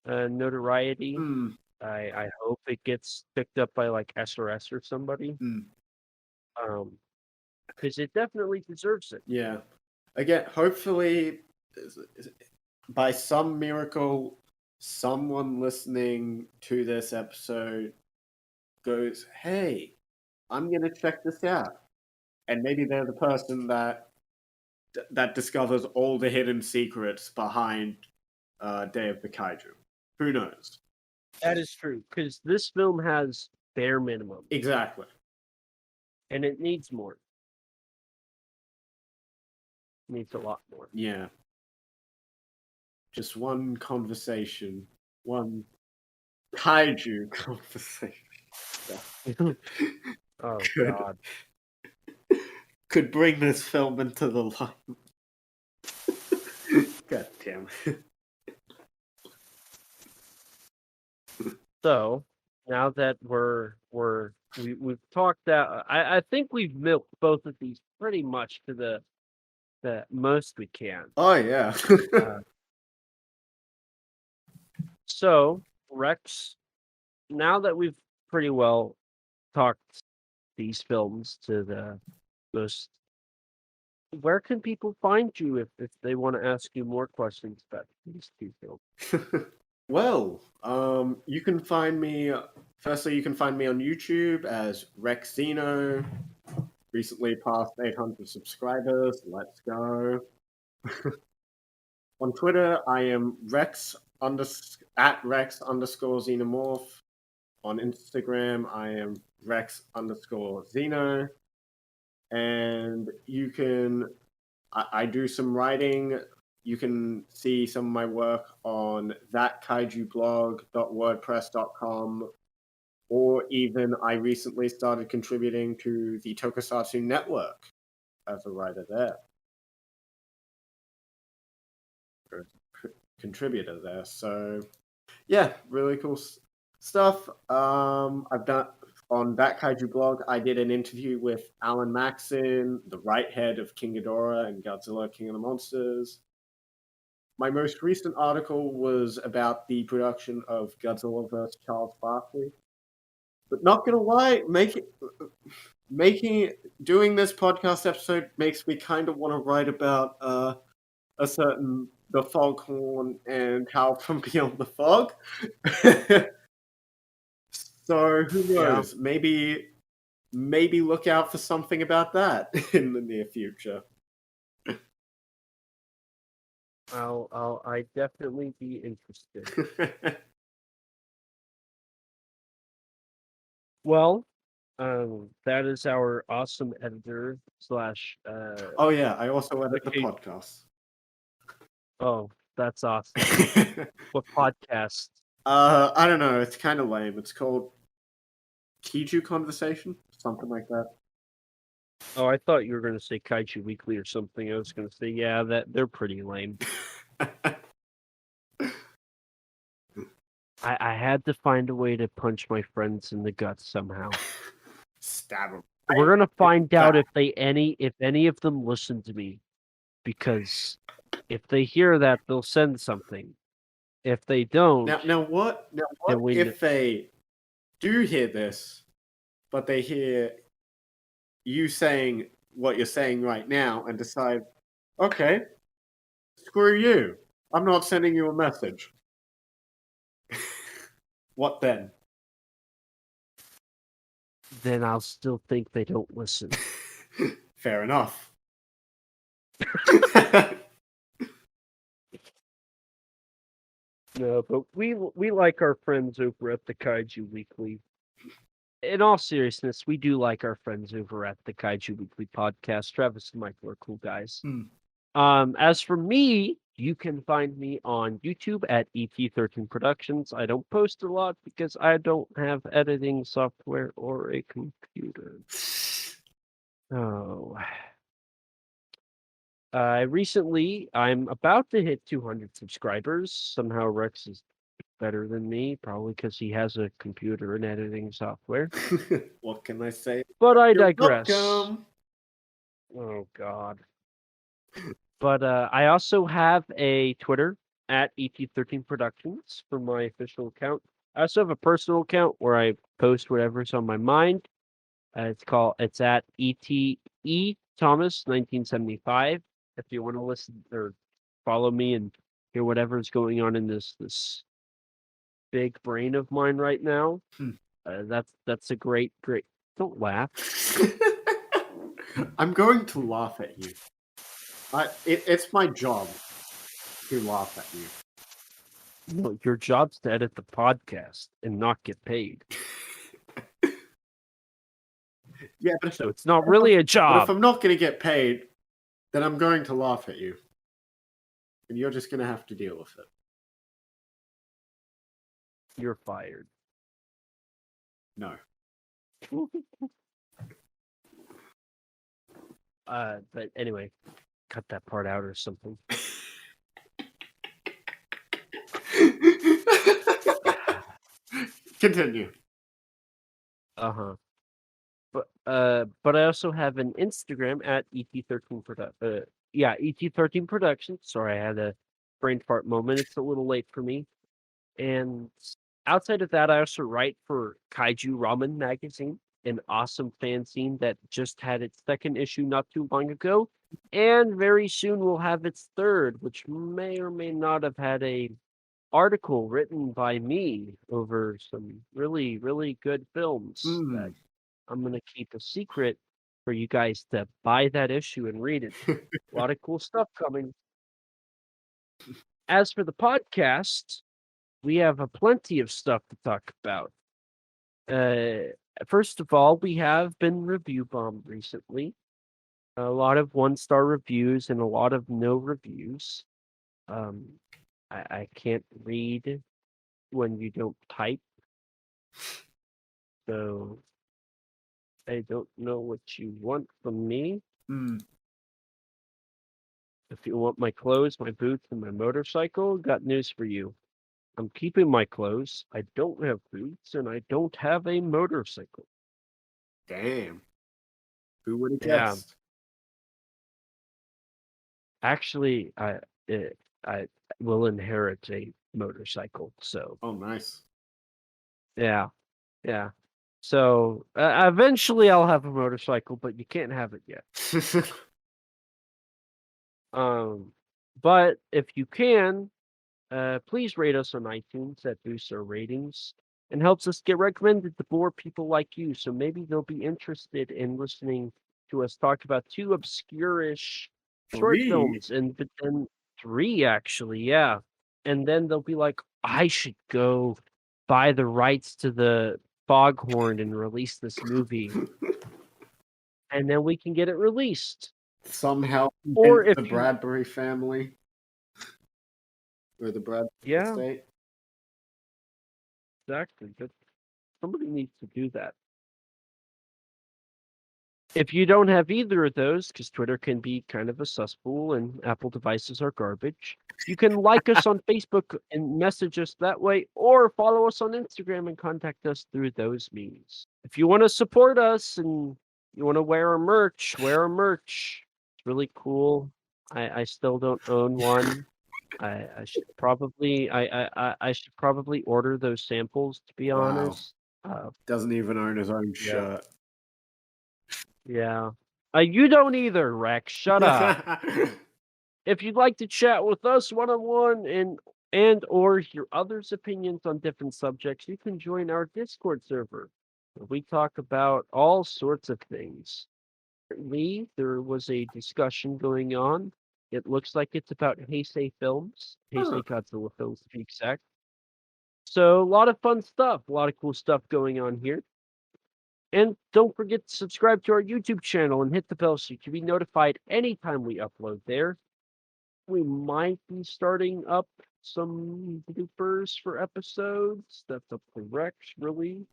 notoriety. Hmm, I hope it gets picked up by like SRS or somebody. hmm, Because it definitely deserves it. yeah. Again, hopefully, by some miracle, someone listening to this episode goes, "Hey, I'm gonna check this out," and maybe they're the person that discovers all the hidden secrets behind Day of the Kaiju. Who knows? That is true. Because this film has bare minimum, Exactly. and it needs more. It needs a lot more. Yeah. Just one conversation, one Kaiju Conversation. Oh Good. God. Could bring this film into the light. God damn it. So now that we've talked out, I think we've milked both of these pretty much to the most we can. Oh yeah. So Rex, now that we've pretty well talked these films to the most, where can people find you if they want to ask you more questions about these two films? Well, you can find me. Firstly, you can find me on YouTube as Rex Xeno. Recently passed 800 subscribers. Let's go. On Twitter, I am at Rex underscore Xenomorph. On Instagram, I am Rex underscore Xeno. And you can, I do some writing. You can see some of my work on thatkaijublog.wordpress.com, or even I recently started contributing to the Tokusatsu network as a writer there. Or contributor there. So, yeah, really cool stuff. I've done on that Kaiju blog. I did an interview with Alan Maxon, the right head of King Ghidorah and Godzilla, King of the Monsters. My most recent article was about the production of Godzilla vs. Charles Barkley. But not gonna lie, doing this podcast episode makes me kind of want to write about a certain the Foghorn and Howl from Beyond the Fog. So who knows? Maybe look out for something about that in the near future. I'd definitely be interested. Well, that is our awesome editor slash. Oh yeah, I also edit the podcast. Oh, that's awesome. What podcast? I don't know. It's kind of lame. It's called Kaiju Conversation, something like that. Oh, I thought you were going to say Kaiju Weekly or something. I was going to say, yeah, that they're pretty lame. I had to find a way to punch my friends in the guts somehow. Stab them. We're gonna find out if any of them listen to me, because if they hear that, they'll send something. If they don't, Now what if they do hear this, but they hear you saying what you're saying right now and decide, okay, screw you. I'm not sending you a message. What then? Then I'll still think they don't listen. Fair enough. No, but we like our friends over at the Kaiju Weekly. In all seriousness, we do like our friends over at the Kaiju Weekly podcast. Travis and Michael are cool guys. As for me, you can find me on YouTube at ET13 Productions. I don't post a lot because I don't have editing software or a computer. Oh. I'm about to hit 200 subscribers. Somehow Rex is better than me, probably because he has a computer and editing software. What can I say? But I You're digress. welcome. Oh, God. But I also have a Twitter at ET13 Productions for my official account. I also have a personal account where I post whatever's on my mind. It's at ETE Thomas 1975. If you want to listen or follow me and hear whatever's going on in this big brain of mine right now, that's a great. Don't laugh. I'm going to laugh at you. It's my job to laugh at you. No, your job's to edit the podcast and not get paid. Yeah, but so it's not really a job. But if I'm not going to get paid, then I'm going to laugh at you. And you're just going to have to deal with it. You're fired. No. But anyway, cut that part out or something. Continue. Uh-huh. But I also have an Instagram at ET13 Productions. Sorry, I had a brain fart moment. It's a little late for me. And outside of that, I also write for Kaiju Ramen Magazine, an awesome fanzine that just had its second issue not too long ago. And very soon will have its third, which may or may not have had a article written by me over some really, really good films that I'm going to keep a secret for you guys to buy that issue and read it. A lot of cool stuff coming. As for the podcast, we have plenty of stuff to talk about. First of all, we have been review bombed recently. A lot of 1-star reviews and a lot of no reviews. I can't read when you don't type. So I don't know what you want from me. If you want my clothes, my boots, and my motorcycle, got news for you. I'm keeping my clothes. I don't have boots, and I don't have a motorcycle. Damn. Who would have Yeah. guessed? Actually, I will inherit a motorcycle. So Oh, nice. yeah. So eventually, I'll have a motorcycle, but you can't have it yet. But if you can, please rate us on iTunes. That boosts our ratings and helps us get recommended to more people like you. So maybe they'll be interested in listening to us talk about 2 obscure-ish short 3? films, and 3 actually, yeah. And then they'll be like, I should go buy the rights to the Foghorn and release this movie. And then we can get it released. Somehow, Or if the you- Bradbury family or the Bradbury estate. Exactly. But somebody needs to do that. If you don't have either of those, because Twitter can be kind of a cesspool and Apple devices are garbage, you can like us on Facebook and message us that way, or follow us on Instagram and contact us through those means. If you want to support us and you want to wear our merch, It's really cool. I still don't own one. I should probably I should probably order those samples, to be Wow. honest. Doesn't even own his own shirt. Yeah. You don't either, Rex. Shut up. If you'd like to chat with us one-on-one and or hear others' opinions on different subjects, you can join our Discord server, where we talk about all sorts of things. Currently, there was a discussion going on. It looks like it's about Heisei films, Heisei Godzilla films to be exact. So a lot of fun stuff, a lot of cool stuff going on here. And don't forget to subscribe to our YouTube channel and hit the bell so you can be notified anytime we upload there. We might be starting up some bloopers for episodes. That's up to Rex, really.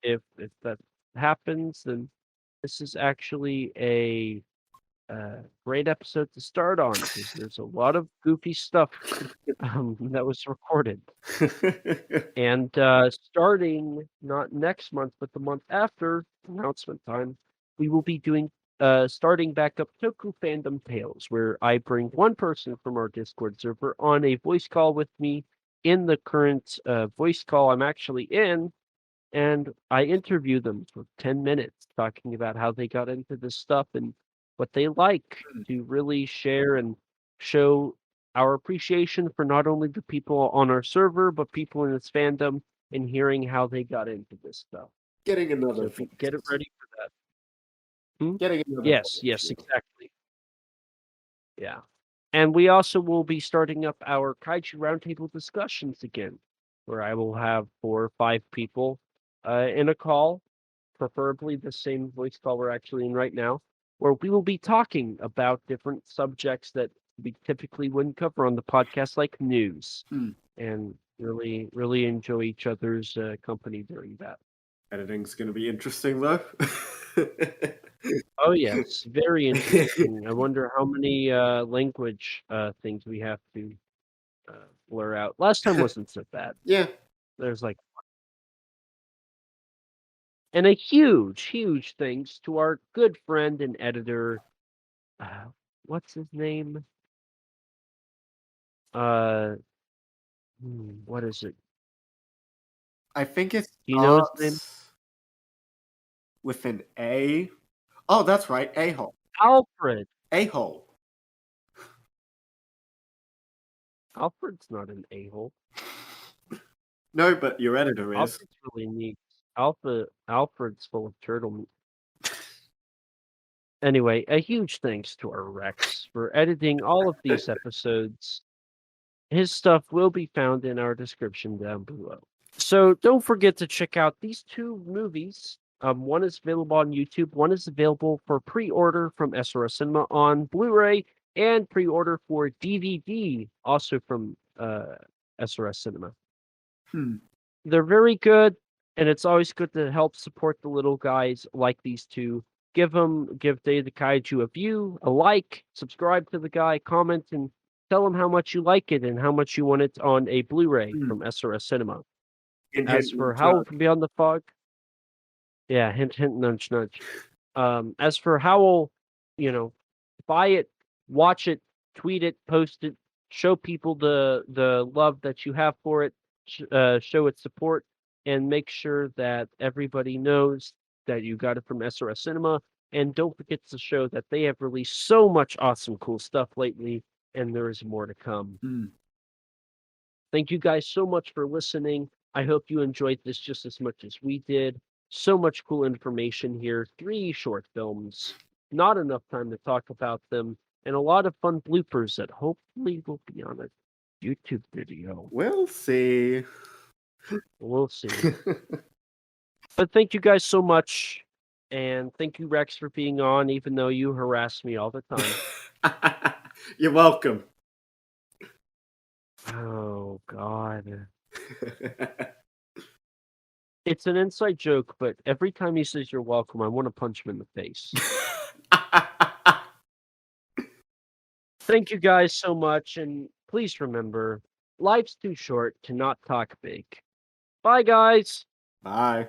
If that happens, then this is actually a great episode to start on, because there's a lot of goofy stuff that was recorded. And starting not next month, but the month after, announcement time, we will be doing starting back up Toku Fandom Tales, where I bring one person from our Discord server on a voice call with me in the current voice call I'm actually in, and I interview them for 10 minutes talking about how they got into this stuff and what they like, to really share and show our appreciation for not only the people on our server, but people in this fandom, and hearing how they got into this stuff. Getting another So get it ready for that. Getting another Yes, exactly. Yeah. And we also will be starting up our Kaiju Roundtable discussions again, where I will have 4 or 5 people in a call, preferably the same voice call we're actually in right now, where we will be talking about different subjects that we typically wouldn't cover on the podcast, like news and Really enjoy each other's company during that. Editing's going to be interesting, though. Oh yes, very interesting. I wonder how many language things we have to blur out. Last time wasn't so bad. Yeah. There's like, and a huge thanks to our good friend and editor. Uh, what's his name? Uh, what is it? I think it Do you know his name? starts with an A. Oh, that's right. A-hole. Alfred. A-hole. Alfred's not an a-hole. No, but your editor is. Alfred's really neat. Alfred's full of turtle meat. Anyway, a huge thanks to our Rex for editing all of these episodes. His stuff will be found in our description down below. So don't forget to check out these two movies. One is available on YouTube. One is available for pre-order from SRS Cinema on Blu-ray and pre-order for DVD, also from SRS Cinema. They're very good, and it's always good to help support the little guys like these two. Give Daikaiju a view, a like, subscribe to the guy, comment, and tell him how much you like it and how much you want it on a Blu-ray from SRS Cinema. As for Howl from Beyond the Fog, yeah, hint, nudge, nudge. As for Howl, buy it, watch it, tweet it, post it, show people the love that you have for it, show its support, and make sure that everybody knows that you got it from SRS Cinema. And don't forget to show that they have released so much awesome, cool stuff lately, and there is more to come. Thank you guys so much for listening. I hope you enjoyed this just as much as we did. So much cool information here. 3 short films, not enough time to talk about them, and a lot of fun bloopers that hopefully will be on a YouTube video. We'll see. We'll see. But thank you guys so much, and thank you, Rex, for being on, even though you harass me all the time. You're welcome. Oh, God. It's an inside joke, but every time he says you're welcome, I want to punch him in the face. Thank you guys so much, and please remember, life's too short to not talk big. Bye, guys. Bye.